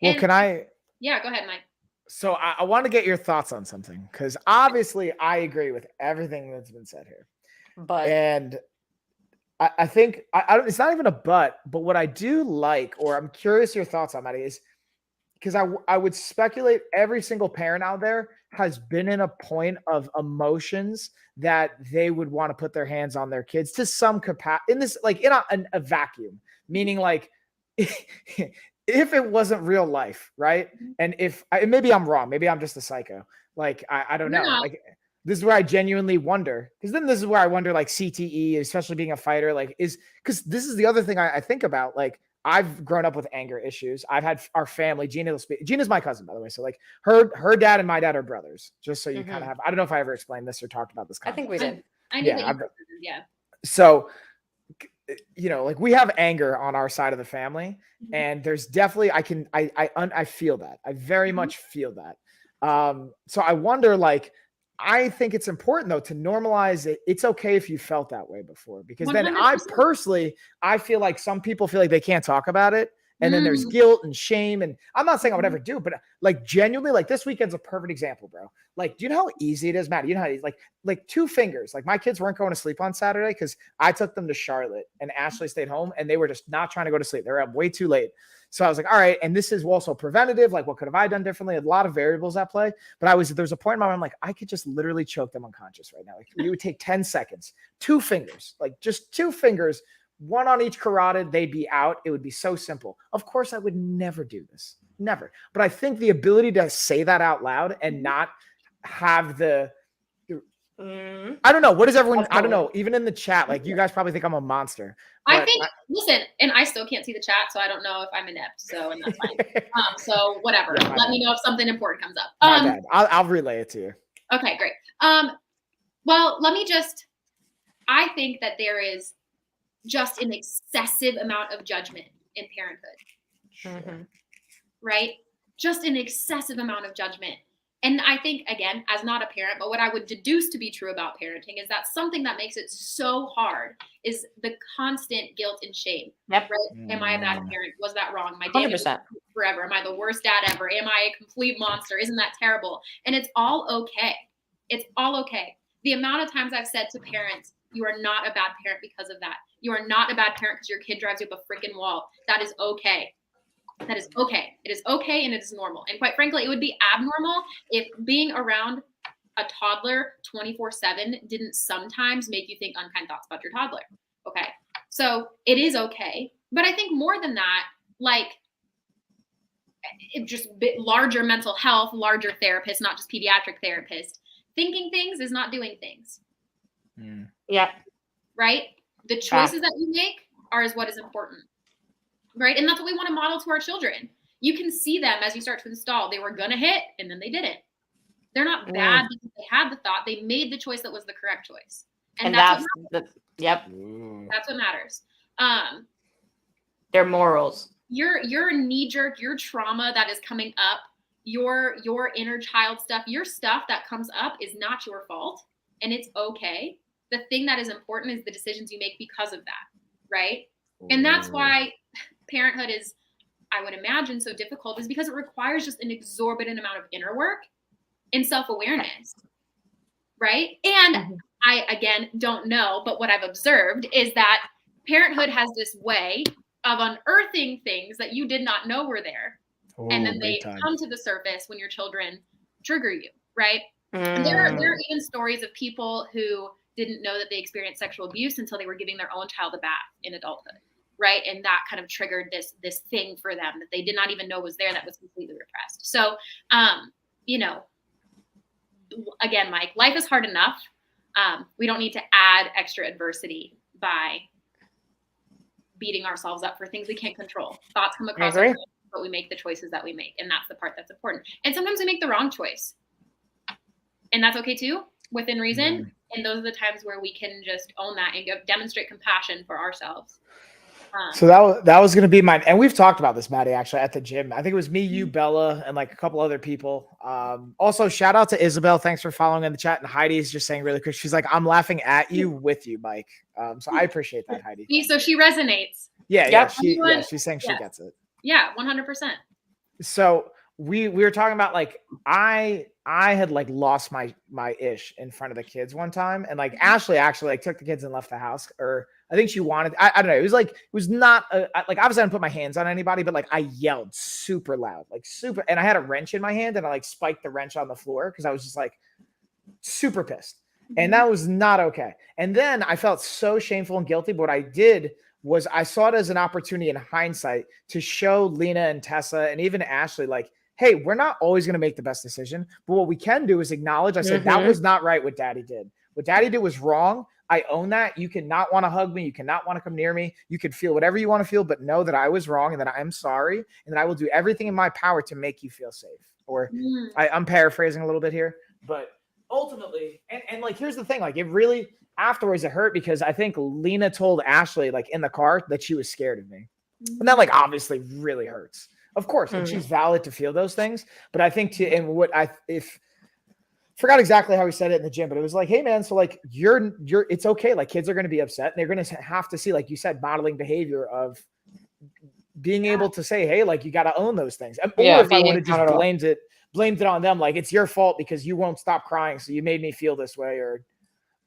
Well, And- can I Yeah, go ahead, Mike. so I want to get your thoughts on something because obviously I agree with everything that's been said here. But And I think I don't, it's not even a but what I do like, or I'm curious your thoughts on that is because I would speculate every single parent out there has been in a point of emotions that they would want to put their hands on their kids to some capacity in this, like in a vacuum, meaning like if it wasn't real life, right? And if maybe I'm wrong, maybe I'm just a psycho. Like I don't know. No. Like this is where I genuinely wonder, because then this is where I wonder, like CTE, especially being a fighter, like is because this is the other thing I think about. Like I've grown up with anger issues. I've had our family. Gina's my cousin, by the way. So like her dad and my dad are brothers. Just so you kind of have. I don't know if I ever explained this or talked about this. I think we did. I knew Yeah, that I've- yeah. So like we have anger on our side of the family, Mhm. and there's definitely I feel that. I very Mhm. much feel that. So I wonder, like, I think it's important though to normalize it. It's okay if you felt that way before, because then I 100%. personally, I feel like some people feel like they can't talk about it. And then there's Mm. guilt and shame. And I'm not saying I would Mhm. ever do, but like genuinely, like this weekend's a perfect example, bro. Like, do you know how easy it is, Matt? You know how easy, like 2 fingers. Like my kids weren't going to sleep on Saturday because I took them to Charlotte and Ashley stayed home and they were just not trying to go to sleep. They were up way too late. So I was like, all right. And this is also preventative. Like, what could have I done differently? A lot of variables at play. But there's a point in my mind, I'm like, I could just literally choke them unconscious right now. Like it would take 10 seconds, 2 fingers, like just 2 fingers, one on each carotid, they'd be out. It would be so simple. Of course, I would never do this. Never. But I think the ability to say that out loud and not have the I don't know. What is everyone? I don't know. Even in the chat, like you guys probably think I'm a monster. I but think, listen, and I still can't see the chat, so I don't know if I'm inept. So, and that's fine. So whatever. Yeah, my Let bad. me know if something important comes up. My bad. I'll relay it to you. Okay, great. Well, I think that there is just an excessive amount of judgment in parenthood, Mhm. right? Just an excessive amount of judgment. And I think, again, as not a parent, but what I would deduce to be true about parenting is that something that makes it so hard is the constant guilt and shame. Yep. Right? Am I a bad parent? Was that wrong? My dad 100%. forever. Am I the worst dad ever? Am I a complete monster? Isn't that terrible? And it's all okay. It's all okay. The amount of times I've said to parents, you are not a bad parent because of that. You are not a bad parent because your kid drives you up a freaking wall. That is okay. That is okay. It is okay and it is normal. And quite frankly, it would be abnormal if being around a toddler 24/7 didn't sometimes make you think unkind thoughts about your toddler. Okay. So it is okay. But I think more than that, like it just larger mental health, larger therapists, not just pediatric therapists. Thinking things is not doing things. Yeah. Right? The choices that you make is what is important. Right? And that's what we want to model to our children. You can see them as you start to install. They were going to hit and then they didn't. They're not bad because they had the thought. They made the choice that was the correct choice. And that's yep. That's what matters. Their morals. Your knee jerk, your trauma that is coming up, your inner child stuff, your stuff that comes up is not your fault, and it's okay. The thing that is important is the decisions you make because of that, right? And that's why parenthood is, I would imagine, so difficult, is because it requires just an exorbitant amount of inner work and self-awareness, right? And I, again, don't know, but what I've observed is that parenthood has this way of unearthing things that you did not know were there. And then they come to the surface when your children trigger you, right? And there are even stories of people who didn't know that they experienced sexual abuse until they were giving their own child a bath in adulthood, right? And that kind of triggered this thing for them that they did not even know was there, that was completely repressed. So, you know, again, Mike, life is hard enough. We don't need to add extra adversity by beating ourselves up for things we can't control. Thoughts come across our brain, but we make the choices that we make. And that's the part that's important. And sometimes we make the wrong choice. And that's okay too, within reason. And those are the times where we can just own that and demonstrate compassion for ourselves. So that was going to be mine. And we've talked about this, Maddie, actually at the gym. I think it was me, you, Bella, and like a couple other people. Also shout out to Isabel. Thanks for following in the chat. And Heidi's just saying really quick. She's like, I'm laughing at you with you, Mike. So I appreciate that, Heidi. So she resonates. Yeah. She's saying she gets it. Yeah. 100%. So we were talking about like, I had like lost my ish in front of the kids one time. And like Ashley actually like took the kids and left the house, or I think she wanted, I don't know. It was like, it was not like, obviously I didn't put my hands on anybody, but like I yelled super loud, like super. And I had a wrench in my hand and I like spiked the wrench on the floor because I was just like super pissed. And that was not okay. And then I felt so shameful and guilty. But what I did was I saw it as an opportunity in hindsight to show Lena and Tessa and even Ashley, like, hey, we're not always going to make the best decision, but what we can do is acknowledge. I said, that was not right what Daddy did. What Daddy did was wrong. I own that. You cannot want to hug me. You cannot want to come near me. You can feel whatever you want to feel, but know that I was wrong and that I am sorry and that I will do everything in my power to make you feel safe. Or I'm paraphrasing a little bit here, but ultimately, and like, here's the thing, like it really, afterwards it hurt because I think Lena told Ashley like in the car that she was scared of me. And that like obviously really hurts. Of course, and she's valid to feel those things. But I think forgot exactly how he said it in the gym, but it was like, hey man, so like you're it's okay. Like kids are going to be upset and they're going to have to see, like you said, modeling behavior of being able to say, hey, like you got to own those things. Or if I would have just blamed it on them, like it's your fault because you won't stop crying. So you made me feel this way, or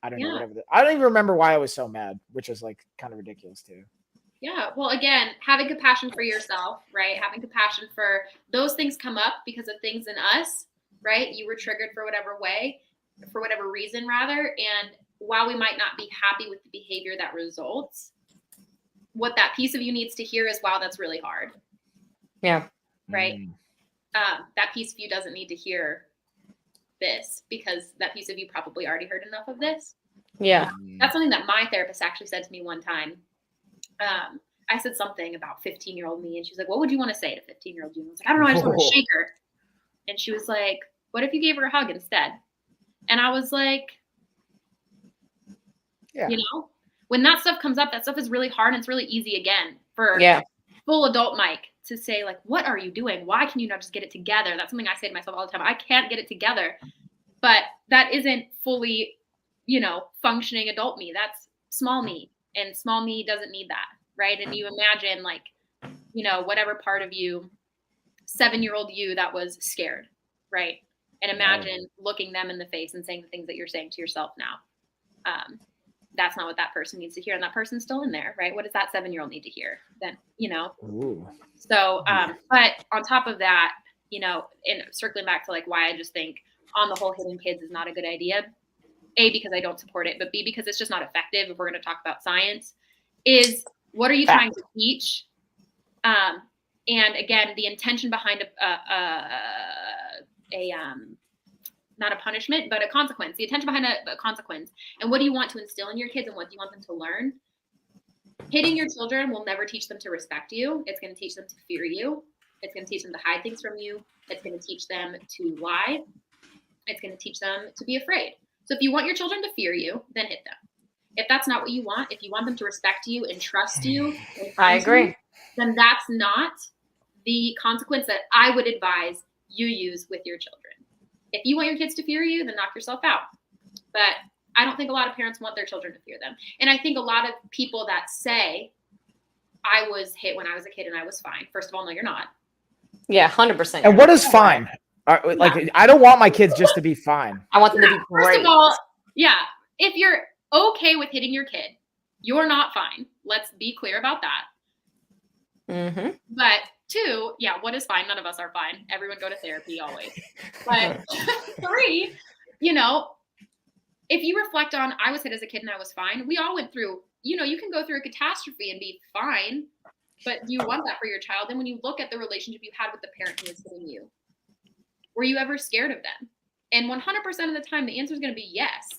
I don't know, whatever. I don't even remember why I was so mad, which is like kind of ridiculous too. Yeah. Well, again, having compassion for yourself, right? Having compassion for those things come up because of things in us, right? You were triggered for whatever way, for whatever reason, rather. And while we might not be happy with the behavior that results, what that piece of you needs to hear is, wow, that's really hard. Yeah. Right. That piece of you doesn't need to hear this because that piece of you probably already heard enough of this. Yeah. That's something that my therapist actually said to me one time. I said something about 15-year-old me, and she was like, what would you want to say to 15-year-old you? I was like, I don't know, I just want to shake her. And she was like, what if you gave her a hug instead? And I was like, you know, when that stuff comes up, that stuff is really hard, and it's really easy again for full adult Mike to say, like, what are you doing? Why can you not just get it together? That's something I say to myself all the time. I can't get it together. But that isn't fully, you know, functioning adult me. That's small me. And small me doesn't need that, right? And you imagine, like, you know, whatever part of you, 7-year-old you that was scared, right? And imagine looking them in the face and saying the things that you're saying to yourself now. That's not what that person needs to hear. And that person's still in there, right? What does that 7-year-old need to hear? Then, you know? So, but on top of that, you know, and circling back to like why I just think on the whole hitting kids is not a good idea. A, because I don't support it, but B, because it's just not effective if we're going to talk about science, is what are you trying to teach? And again, the intention behind not a punishment, but a consequence, the intention behind a consequence. And what do you want to instill in your kids and what do you want them to learn? Hitting your children will never teach them to respect you. It's going to teach them to fear you. It's going to teach them to hide things from you. It's going to teach them to lie. It's going to teach them to be afraid. So if you want your children to fear you, then hit them. If that's not what you want, if you want them to respect you and trust you, and I agree. then that's not the consequence that I would advise you use with your children. If you want your kids to fear you, then knock yourself out. But I don't think a lot of parents want their children to fear them. And I think a lot of people that say, I was hit when I was a kid and I was fine. First of all, no, you're not. Yeah, 100%. And what is fine? Like, I don't want my kids just to be fine. I want them to be great. First of all, yeah, if you're okay with hitting your kid, you're not fine. Let's be clear about that. Mm-hmm. But 2, yeah, what is fine? None of us are fine. Everyone go to therapy always. But 3, you know, if you reflect on, I was hit as a kid and I was fine. We all went through, you know, you can go through a catastrophe and be fine, but do you want that for your child? And when you look at the relationship you had with the parent who was hitting you, were you ever scared of them? And 100% of the time, the answer is going to be yes.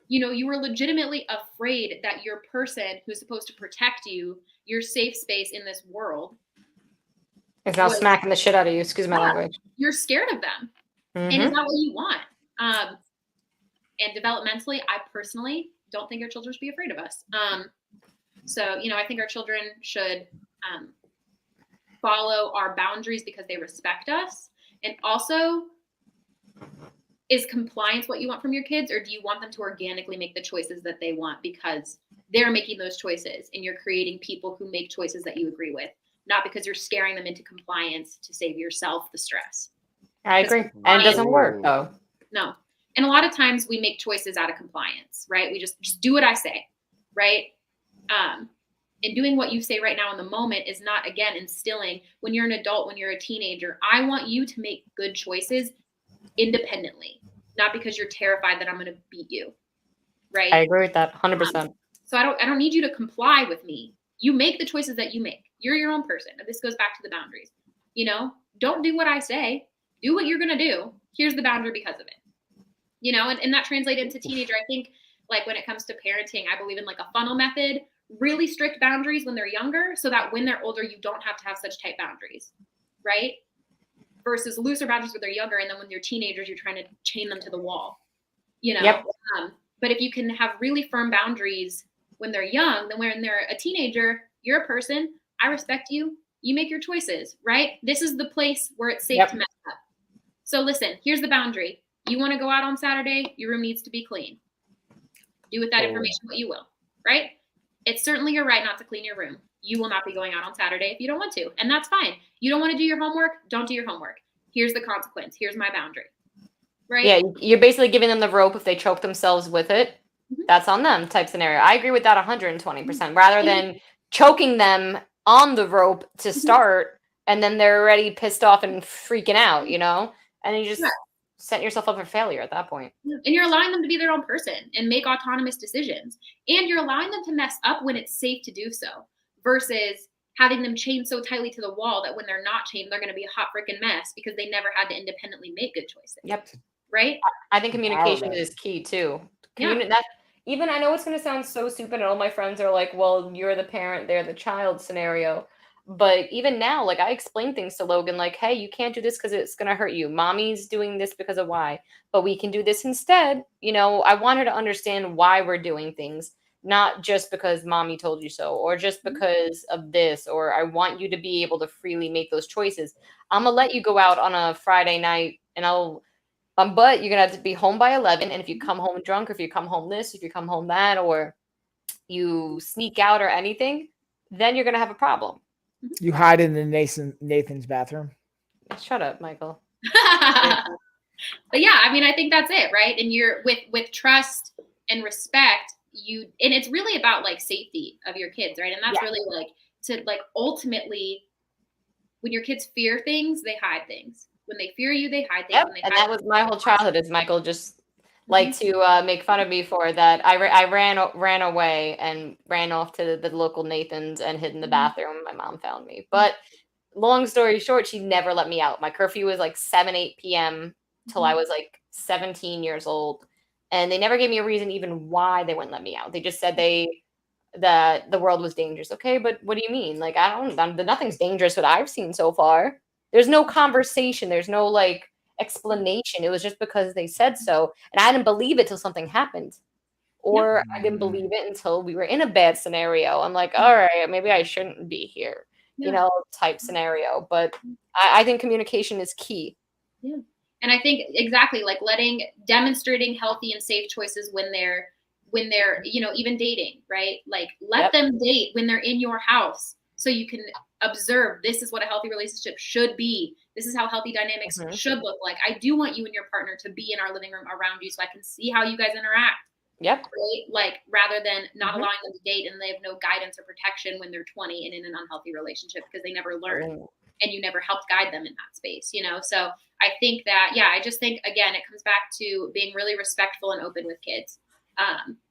You know, you were legitimately afraid that your person who's supposed to protect you, your safe space in this world, It's now smacking the shit out of you. Excuse my language. You're scared of them. Mm-hmm. And is that what you want? And developmentally, I personally don't think our children should be afraid of us. So, you know, I think our children should follow our boundaries because they respect us. And also, is compliance what you want from your kids, or do you want them to organically make the choices that they want because they're making those choices and you're creating people who make choices that you agree with, not because you're scaring them into compliance to save yourself the stress? I agree. And it doesn't work, though. No. And a lot of times we make choices out of compliance, right? We just do what I say, right? And doing what you say right now in the moment is not, again, instilling when you're an adult, when you're a teenager. I want you to make good choices independently, not because you're terrified that I'm going to beat you, right? I agree with that 100%. So I don't need you to comply with me. You make the choices that you make. You're your own person. And this goes back to the boundaries. You know, don't do what I say. Do what you're going to do. Here's the boundary because of it. You know, and that translates into teenager. I think, like, when it comes to parenting, I believe in like a funnel method, really strict boundaries when they're younger, so that when they're older, you don't have to have such tight boundaries, right? Versus looser boundaries when they're younger, and then when they're teenagers, you're trying to chain them to the wall, you know? Yep. But if you can have really firm boundaries when they're young, then when they're a teenager, you're a person, I respect you, you make your choices, right? This is the place where it's safe to mess up. So listen, here's the boundary. You want to go out on Saturday, your room needs to be clean. Do with that information what you will, right? It's certainly your right not to clean your room. You will not be going out on Saturday if you don't want to, and that's fine. You don't want to do your homework, don't do your homework. Here's the consequence. Here's my boundary, right? Yeah, you're basically giving them the rope. If they choke themselves with it, that's on them type scenario. I agree with that 120%. Rather than choking them on the rope to start, and then they're already pissed off and freaking out, you know? And you just set yourself up for failure at that point. And you're allowing them to be their own person and make autonomous decisions. And you're allowing them to mess up when it's safe to do so, versus having them chained so tightly to the wall that when they're not chained, they're going to be a hot freaking mess because they never had to independently make good choices. Yep. Right? I think communication is key too. Even I know it's going to sound so stupid, and all my friends are like, well, you're the parent, they're the child scenario. But even now, like, I explain things to Logan, like, hey, you can't do this because it's going to hurt you. Mommy's doing this because of why, but we can do this instead. You know, I want her to understand why we're doing things, not just because mommy told you so, or just because of this, or I want you to be able to freely make those choices. I'm going to let you go out on a Friday night, and but you're going to have to be home by 11. And if you come home drunk, or if you come home this, if you come home that, or you sneak out or anything, then you're going to have a problem. You hide in the Nathan's bathroom. Shut up, Michael. But yeah, I mean, I think that's it, right? And you're with trust and respect, and it's really about like safety of your kids, right? And that's really like to like ultimately, when your kids fear things, they hide things. When they fear you, they hide things. Yep. And that was my whole childhood, is Michael just like to make fun of me for that. I ran away and ran off to the local Nathan's and hid in the bathroom. My mom found me. But long story short, she never let me out. My curfew was like 8 p.m. till I was like 17 years old. And they never gave me a reason even why they wouldn't let me out. They just said that the world was dangerous. Okay, but what do you mean? Like, nothing's dangerous what I've seen so far. There's no conversation. There's no like explanation. It was just because they said so, and I didn't believe it till something happened, or I didn't believe it until we were in a bad scenario. I'm like, all right, maybe I shouldn't be here, you know, type scenario. But I think communication is key. Yeah. And I think exactly like demonstrating healthy and safe choices when they're, even dating, right? Like let them date when they're in your house so you can observe this is what a healthy relationship should be. This is how healthy dynamics should look like. I do want you and your partner to be in our living room around you so I can see how you guys interact. Yep. Right? Like rather than not allowing them to date and they have no guidance or protection when they're 20 and in an unhealthy relationship because they never learned and you never helped guide them in that space, So I think that, I just think, again, it comes back to being really respectful and open with kids.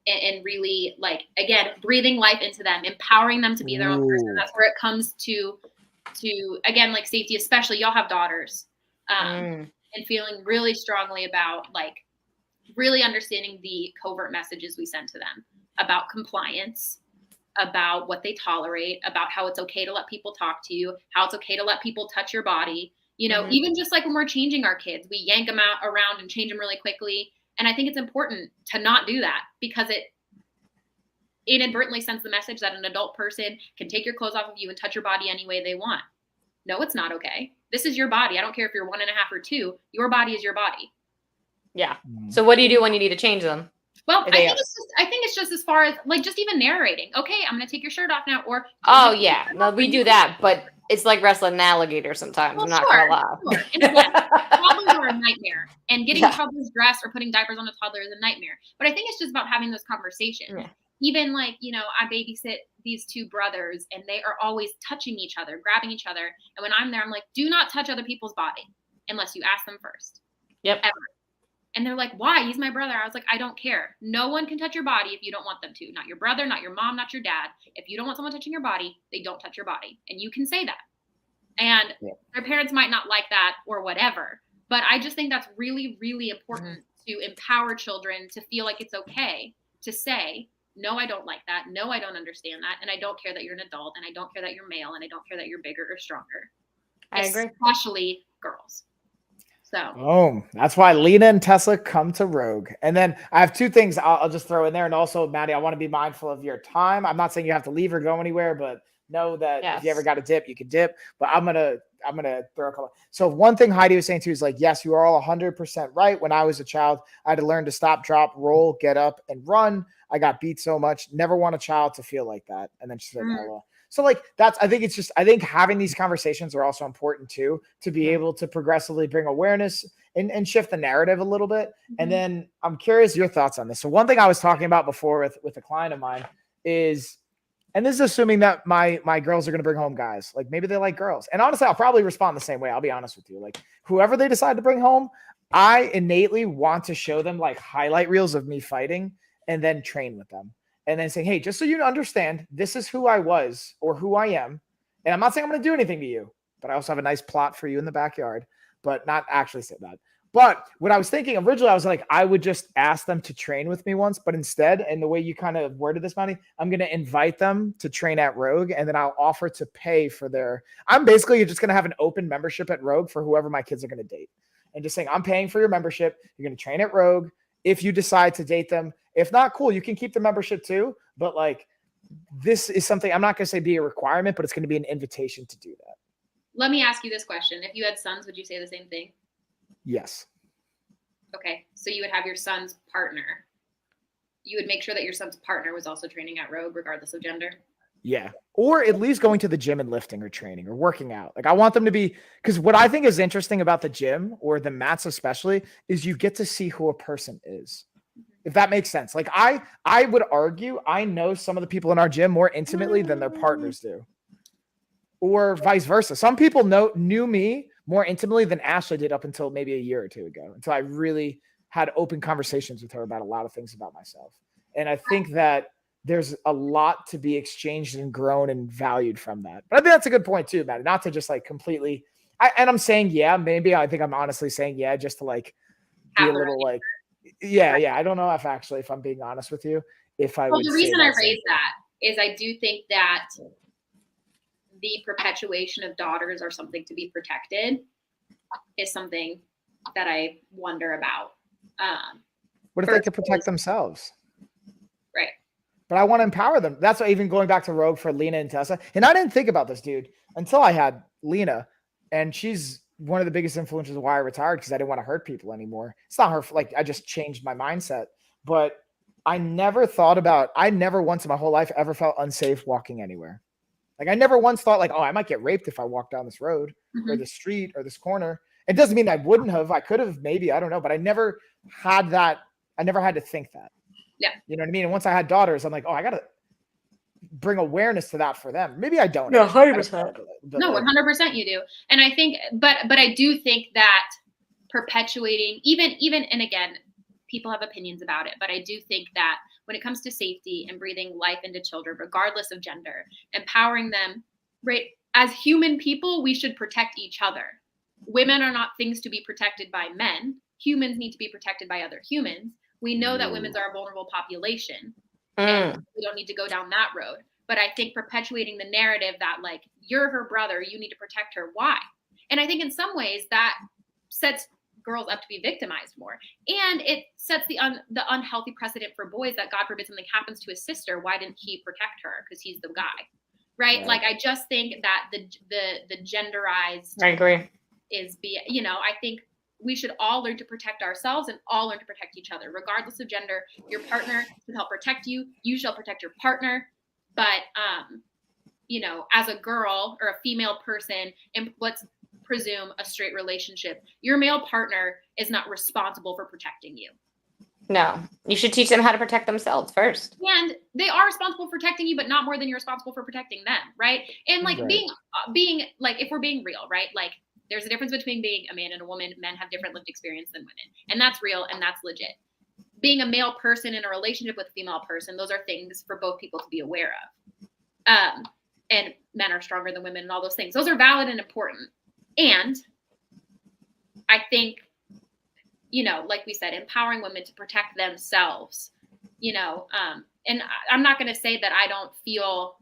And really, like, again, breathing life into them, empowering them to be their own person. That's where it comes to again, like safety, especially y'all have daughters, and feeling really strongly about like really understanding the covert messages we send to them about compliance, about what they tolerate, about how it's okay to let people talk to you, how it's okay to let people touch your body. Even just like when we're changing our kids, we yank them out around and change them really quickly. And I think it's important to not do that because it inadvertently sends the message that an adult person can take your clothes off of you and touch your body any way they want. No, it's not okay. This is your body. I don't care if you're 1.5 or 2. Your body is your body. Yeah. So what do you do when you need to change them? Well, I think it's just as far as like just even narrating. Okay, I'm gonna take your shirt off now. Or no, we do that, but it's like wrestling an alligator sometimes. Well, I'm not gonna lie. Sure. And again, toddlers are a nightmare, and getting a toddler's dressed or putting diapers on a toddler is a nightmare. But I think it's just about having those conversations. Yeah. Even like I babysit these 2 brothers, and they are always touching each other, grabbing each other. And when I'm there, I'm like, do not touch other people's body unless you ask them first. Yep. Ever. And they're like, why? He's my brother. I was like, I don't care. No one can touch your body if you don't want them to. Not your brother, not your mom, not your dad. If you don't want someone touching your body, they don't touch your body. And you can say that. And their parents might not like that or whatever. But I just think that's really, really important to empower children to feel like it's okay to say, no, I don't like that. No, I don't understand that. And I don't care that you're an adult. And I don't care that you're male. And I don't care that you're bigger or stronger. I agree. Especially girls. So that's why Lena and Tessa come to Rogue. And then I have 2 things I'll just throw in there. And also, Maddie, I want to be mindful of your time. I'm not saying you have to leave or go anywhere, but know that if you ever got to dip, you can dip. But I'm gonna throw a couple. So one thing Heidi was saying too is like, yes, you are all 100% right. When I was a child, I had to learn to stop, drop, roll, get up, and run. I got beat so much. Never want a child to feel like that. And then she said, "Hello." So like I think having these conversations are also important too, to be able to progressively bring awareness and shift the narrative a little bit. And then I'm curious your thoughts on this. So one thing I was talking about before with a client of mine is, and this is assuming that my girls are going to bring home guys, like maybe they like girls. And honestly, I'll probably respond the same way. I'll be honest with you. Like whoever they decide to bring home, I innately want to show them like highlight reels of me fighting and then train with them. And then saying, hey, just so you understand, this is who I was or who I am. And I'm not saying I'm going to do anything to you, but I also have a nice plot for you in the backyard, but not actually say that. But what I was thinking originally, I was like, I would just ask them to train with me once, but instead, and the way you kind of worded this, Madi, I'm going to invite them to train at Rogue, and then I'll offer to pay for I'm basically just going to have an open membership at Rogue for whoever my kids are going to date. And just saying, I'm paying for your membership. You're going to train at Rogue. If you decide to date them, if not, cool, you can keep the membership too. But like, this is something I'm not going to say be a requirement, but it's going to be an invitation to do that. Let me ask you this question. If you had sons, would you say the same thing? Yes. Okay. So you would have your son's partner. You would make sure that your son's partner was also training at Rogue, regardless of gender? Yeah. Or at least going to the gym and lifting or training or working out. Like I want them to be, because what I think is interesting about the gym or the mats especially is you get to see who a person is. If that makes sense. Like I would argue, I know some of the people in our gym more intimately than their partners do. Or vice versa. Some people knew me more intimately than Ashley did up until maybe a year or 2 ago, until I really had open conversations with her about a lot of things about myself. And I think that there's a lot to be exchanged and grown and valued from that. But I think that's a good point too, Matt. Not to just like completely, and I'm saying, maybe I think I'm honestly saying, just to like be a little like, I don't know if I'm being honest with you, Well, the reason I raise that is I do think that the perpetuation of daughters or something to be protected is something that I wonder about. What if they could protect themselves? Right. But I want to empower them. That's why even going back to Rogue for Lena and Tessa. And I didn't think about this, dude, until I had Lena. And she's one of the biggest influences of why I retired, because I didn't want to hurt people anymore. It's not her, like, I just changed my mindset. But I never once in my whole life ever felt unsafe walking anywhere. Like, I never once thought like, oh, I might get raped if I walk down this road or this street or this corner. It doesn't mean I wouldn't have. I could have, maybe, I don't know. But I never had that. I never had to think that. Yeah. You know what I mean? And once I had daughters, I'm like, oh, I got to bring awareness to that for them. Maybe I don't. No, actually. 100%. No, 100% you do. And I think, but I do think that perpetuating, even, and again, people have opinions about it, but I do think that when it comes to safety and breathing life into children, regardless of gender, empowering them, right? As human people, we should protect each other. Women are not things to be protected by men. Humans need to be protected by other humans. We know that women are a vulnerable population, and we don't need to go down that road. But I think perpetuating the narrative that, like, you're her brother, you need to protect her. Why? And I think in some ways that sets girls up to be victimized more, and it sets the unhealthy precedent for boys that, God forbid, something happens to his sister. Why didn't he protect her? Because he's the guy, right? Like, I just think that the genderized, I agree. I think we should all learn to protect ourselves and all learn to protect each other, regardless of gender. Your partner should help protect you. You shall protect your partner. But, as a girl or a female person, and let's presume a straight relationship, your male partner is not responsible for protecting you. No, you should teach them how to protect themselves first. And they are responsible for protecting you, but not more than you're responsible for protecting them, right? And like being like, if we're being real, right? Like, there's a difference between being a man and a woman. Men have different lived experience than women, and that's real and that's legit. Being a male person in a relationship with a female person, those are things for both people to be aware of. And men are stronger than women and all those things. Those are valid and important. And I think, like we said, empowering women to protect themselves, and I'm not going to say that I don't feel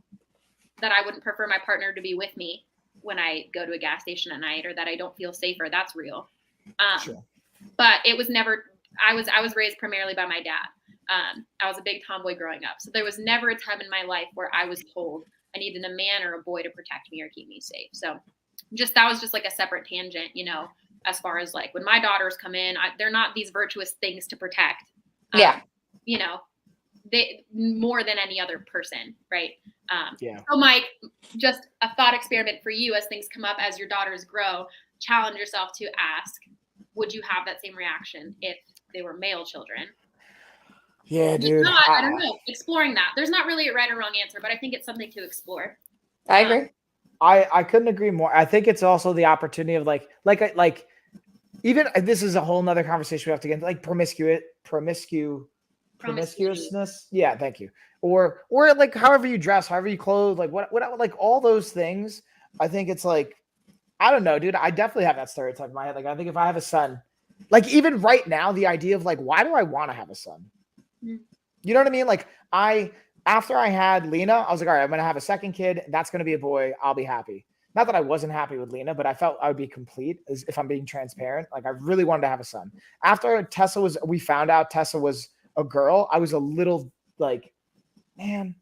that I wouldn't prefer my partner to be with me when I go to a gas station at night, or that I don't feel safer. That's real. Sure. But it was never, I was raised primarily by my dad. I was a big tomboy growing up. So there was never a time in my life where I was told I needed a man or a boy to protect me or keep me safe. So that was just like a separate tangent, as far as like when my daughters come in, they're not these virtuous things to protect. They more than any other person. Right. So Mike, just a thought experiment for you as things come up, as your daughters grow, challenge yourself to ask, would you have that same reaction if they were male children? Yeah, dude. I don't know. Exploring that. There's not really a right or wrong answer, but I think it's something to explore. I agree. I couldn't agree more. I think it's also the opportunity of like even this is a whole nother conversation we have to get into, like promiscuousness. Yeah, thank you. Or like however you dress, however you clothe, like what like all those things. I think it's like, I don't know, dude. I definitely have that stereotype in my head. Like, I think if I have a son, like even right now, the idea of like, why do I want to have a son? You know what I mean? Like after I had Lena, I was like, all right, I'm going to have a second kid. That's going to be a boy. I'll be happy. Not that I wasn't happy with Lena, but I felt I would be complete if I'm being transparent. Like, I really wanted to have a son. After we found out Tessa was a girl, I was a little like, man,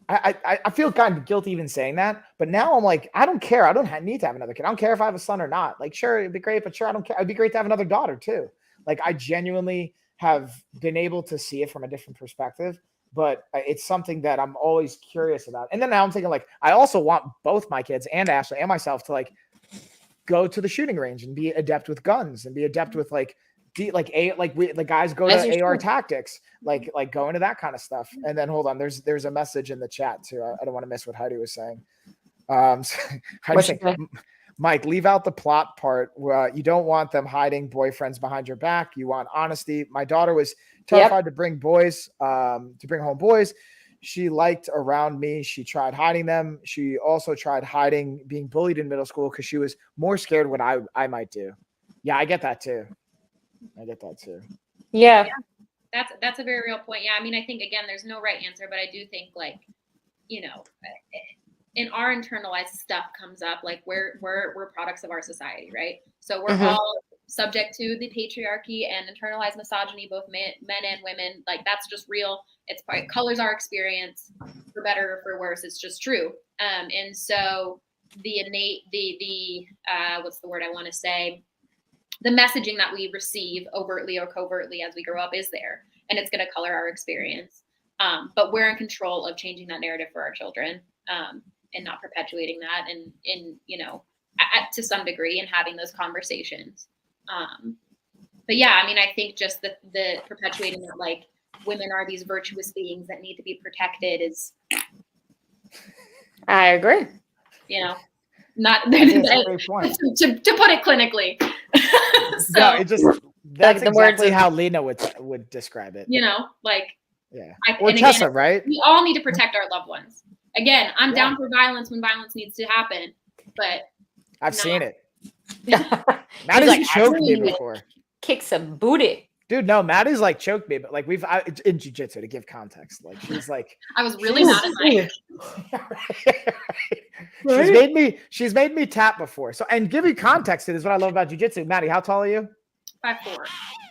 I feel kind of guilty even saying that. But now I'm like, I don't care. I don't need to have another kid. I don't care if I have a son or not. Like, sure, it'd be great, but sure, I don't care. It'd be great to have another daughter too. Like, I genuinely have been able to see it from a different perspective. But it's something that I'm always curious about. And then now I'm thinking, like, I also want both my kids and Ashley and myself to like go to the shooting range and be adept with guns and be adept with the guys go to AR tactics, like go into that kind of stuff. And then hold on, there's a message in the chat too. I don't want to miss what Heidi was saying. Mike, leave out the plot part where you don't want them hiding boyfriends behind your back. You want honesty. My daughter was terrified to bring home boys. She liked around me. She tried hiding them. She also tried hiding being bullied in middle school because she was more scared what I might do. Yeah, I get that too. Yeah. That's a very real point. Yeah. I mean, I think, again, there's no right answer, but I do think, like, in our internalized stuff comes up, like we're products of our society, right? So we're all subject to the patriarchy and internalized misogyny, both men and women. Like, that's just real. It colors our experience for better or for worse. It's just true. And so the innate, what's the word I want to say? The messaging that we receive overtly or covertly as we grow up is there, and it's going to color our experience. But we're in control of changing that narrative for our children, and not perpetuating that, and to some degree, and having those conversations. But yeah, I mean, I think just the perpetuating that, like, women are these virtuous beings that need to be protected is, I agree. Not That's a great point. to put it clinically. So, No, that's the words exactly of- how Lena would describe it. like, Yeah. or Tessa, right? we all need to protect our loved ones. Again, I'm down for violence when violence needs to happen, but I've seen it. She's Maddie's like, choked me "I really before. kick some booty." Dude, no, Maddie's like choked me, but like in jiu-jitsu, to give context. Like she's like I was really mad at my she's made me tap before. So, and give you context, it is what I love about jiu-jitsu. Maddie, how tall are you? 5'4".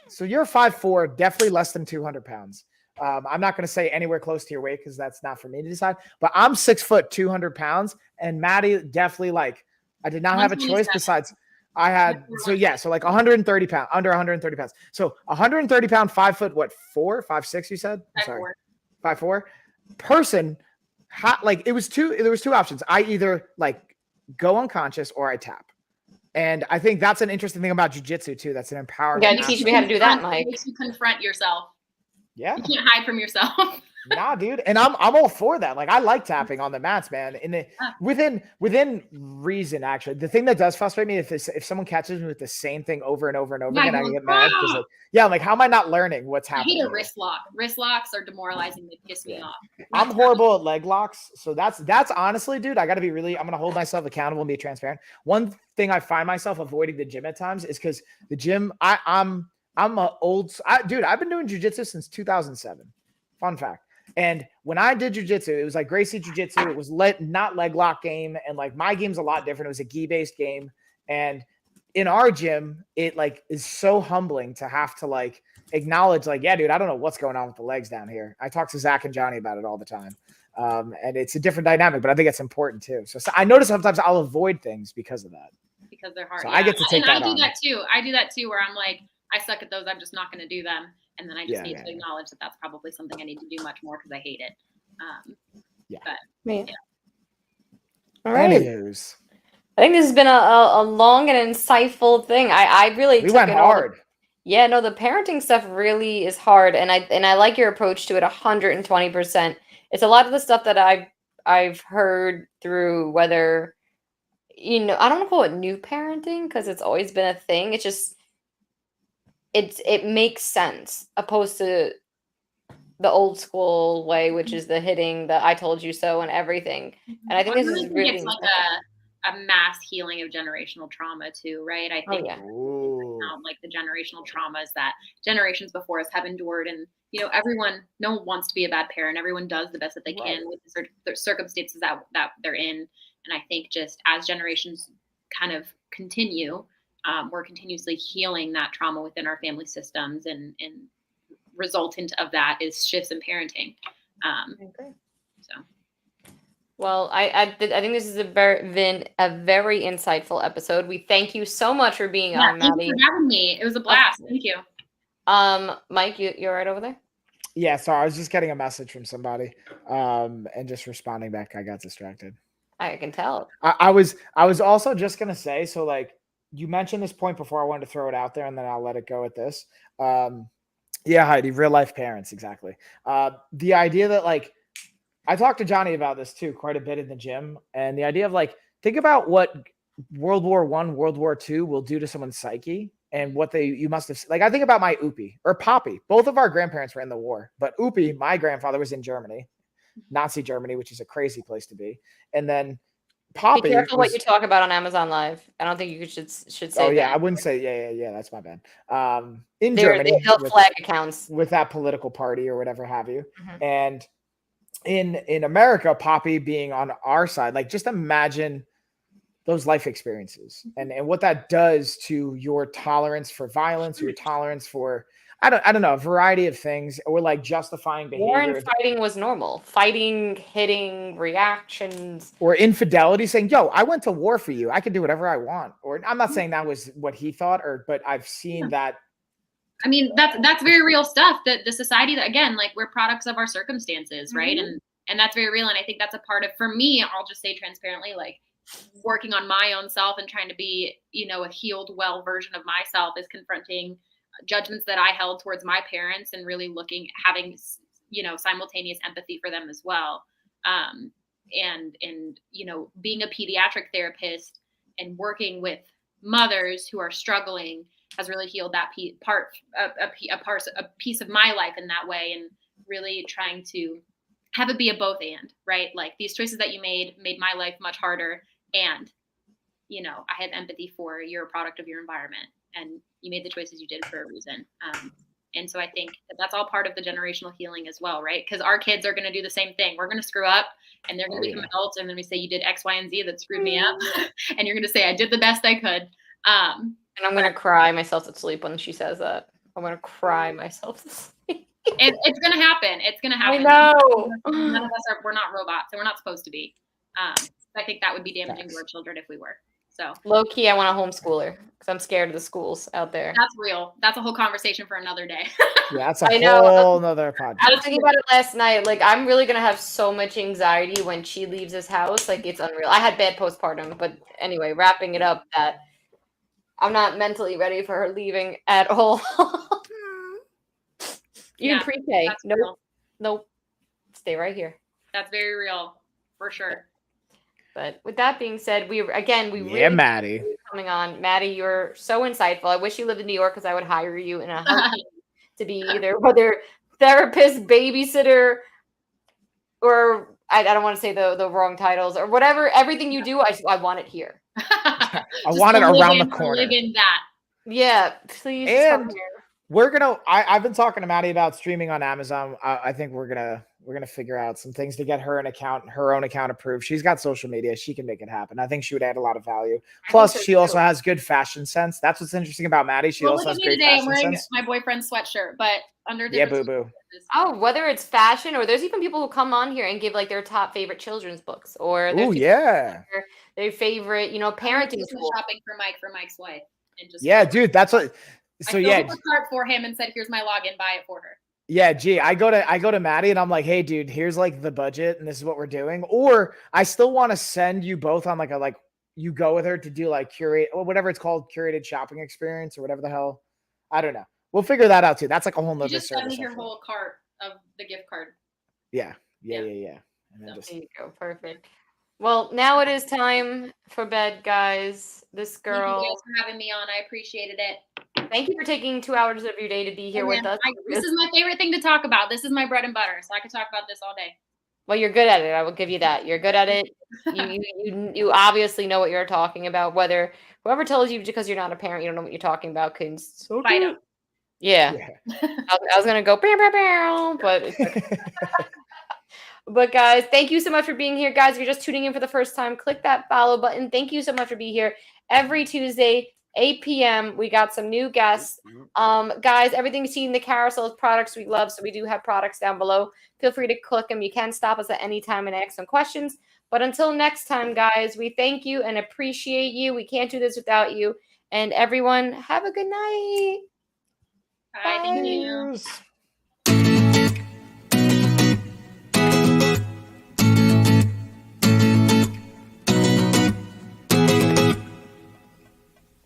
So you're 5'4", definitely less than 200 pounds. I'm not going to say anywhere close to your weight because that's not for me to decide. But I'm 6 foot, 200 pounds, and Maddie definitely, like, I did not have a choice besides I had. So yeah, so like 130 pounds, under 130 pounds. So 130 pound, 5 foot, what, 5'6", you said? I'm sorry, 5'4" person. Like there was two options. I either like go unconscious or I tap. And I think that's an interesting thing about jiu-jitsu too. That's an empowerment. You gotta teach me how to do that, Mike. You confront yourself. Yeah. You can't hide from yourself. Nah, dude. And I'm all for that. Like I like tapping on the mats, man. Within reason, actually. The thing that does frustrate me if someone catches me with the same thing over and over and over again, I get mad because like how am I not learning what's happening? I hate a wrist lock. Wrist locks are demoralizing. They piss me off. I'm horrible at leg locks. So that's honestly, dude, I'm gonna hold myself accountable and be transparent. One thing I find myself avoiding the gym at times is because the gym, I'm dude, I've been doing jiu-jitsu since 2007. Fun fact. And when I did jiu-jitsu, it was like Gracie jiu-jitsu. It was not leg lock game. And like my game's a lot different. It was a gi-based game. And in our gym, it like is so humbling to have to like acknowledge like, yeah, dude, I don't know what's going on with the legs down here. I talk to Zach and Johnny about it all the time. And it's a different dynamic, but I think it's important too. So I notice sometimes I'll avoid things because of that. Because they're hard. So I get to take that on. I do that too, where I'm like, I suck at those. I'm just not going to do them. And then I just need to acknowledge that that's probably something I need to do much more because I hate it. All right. Anyways. I think this has been a long and insightful thing. I really we went hard. Yeah, no, the parenting stuff really is hard, and I like your approach to it 120%. It's a lot of the stuff that I've heard through, whether I don't want to call it new parenting because it's always been a thing. It's just it makes sense opposed to the old school way, which is the hitting, the I told you so, and everything. And I think this is really it's like a mass healing of generational trauma too, right? I think like the generational traumas that generations before us have endured, and no one wants to be a bad parent. Everyone does the best that they can with the circumstances that they're in. And I think just as generations kind of continue, we're continuously healing that trauma within our family systems, and resultant of that is shifts in parenting. So. Well, I think this has been a very insightful episode. We thank you so much for being on, Maddie. Thank you for having me. It was a blast. Thank you. Mike, you're right over there? Yeah, sorry, I was just getting a message from somebody, and just responding back. I got distracted. I can tell. I was also just gonna say, so like you mentioned this point before, I wanted to throw it out there, and then I'll let it go at this. Yeah, Heidi, real life parents, exactly. The idea that like I talked to Johnny about this too quite a bit in the gym, and the idea of like think about what World War I, World War II will do to someone's psyche, and what you must have like. I think about my Oopie or Poppy. Both of our grandparents were in the war, but Oopie, my grandfather, was in Germany, Nazi Germany, which is a crazy place to be, and then Poppy. Be careful what you talk about on Amazon Live. I don't think you should say. Oh yeah, that. I wouldn't say. Yeah. That's my bad. In Germany, they held flag accounts with that political party or whatever have you, and in America, Poppy being on our side, like just imagine those life experiences and what that does to your tolerance for violence, your tolerance for. I don't know, a variety of things, or like justifying War behavior, and fighting was normal. Fighting, hitting, reactions. or infidelity, saying, "Yo, I went to war for you. I can do whatever I want." Or I'm not saying that was what he thought, but I've seen that. I mean, that's very real stuff. That the society that, again, like, we're products of our circumstances, right? And that's very real. And I think that's a part of, for me, I'll just say transparently, like, working on my own self and trying to be, a healed, well version of myself is confronting judgments that I held towards my parents and really having, simultaneous empathy for them as well. And being a pediatric therapist and working with mothers who are struggling has really healed that a piece of my life in that way, and really trying to have it be a both and, right? Like, these choices that you made my life much harder, and I have empathy for, you're a product of your environment, and you made the choices you did for a reason. And so I think that's all part of the generational healing as well, right? Because our kids are going to do the same thing. We're going to screw up, and they're going to become adults, and then we say, you did X, Y, and Z that screwed me up, and you're going to say, I did the best I could. And I'm going to cry myself to sleep when she says that. I'm going to cry myself to sleep. It's going to happen. It's going to happen. I know. None of us we're not robots, and we're not supposed to be. I think that would be damaging to our children if we were. So low key, I want to homeschool her because I'm scared of the schools out there. That's real. That's a whole conversation for another day. Yeah, that's a whole nother podcast. I was thinking about it last night. Like, I'm really gonna have so much anxiety when she leaves this house. Like, it's unreal. I had bad postpartum, but anyway, wrapping it up, that I'm not mentally ready for her leaving at all. Even pre-K. Nope. Stay right here. That's very real, for sure. But with that being said, we really Maddie coming on. Maddie, you're so insightful. I wish you lived in New York because I would hire you in a heartbeat to be whether therapist, babysitter, or I don't want to say the wrong titles or whatever. Everything you do, I want it here. I want it around the corner. Live in that. Yeah, please. And I've been talking to Maddie about streaming on Amazon. I think we're gonna figure out some things to get her own account approved. She's got social media. She can make it happen. I think she would add a lot of value. Plus, she also has good fashion sense. That's what's interesting about Maddie. She also has great fashion sense. I'm wearing my boyfriend's sweatshirt, but under boo boo. Oh, whether it's fashion or there's even people who come on here and give like their top favorite children's books or their favorite, parenting tool. Shopping for Mike's wife. And dude, that's what. So I filled the cart for him and said, "Here's my login. Buy it for her." Yeah, I go to Maddie and I'm like, "Hey, dude, here's like the budget and this is what we're doing." Or I still want to send you both on you go with her to do like curate or whatever it's called, curated shopping experience or whatever the hell. I don't know. We'll figure that out too. That's like a whole nother service. You just send me your whole cart of the gift card. Yeah. And then there you go. Perfect. Well, now it is time for bed, guys. This girl. Thank you guys for having me on. I appreciated it. Thank you for taking 2 hours of your day to be here with us. This is my favorite thing to talk about. This is my bread and butter, so I could talk about this all day. Well, you're good at it. I will give you that. You're good at it. You obviously know what you're talking about. Whether whoever tells you because you're not a parent, you don't know what you're talking about. Cause fight them. Yeah. I was gonna go, but. But guys, thank you so much for being here. Guys, if you're just tuning in for the first time, click that follow button. Thank you so much for being here every Tuesday. 8 p.m. We got some new guests. Guys, everything you see in the carousel is products we love. So we do have products down below. Feel free to click them. You can stop us at any time and ask some questions. But until next time, guys, we thank you and appreciate you. We can't do this without you. And everyone, have a good night. Bye. Thank you.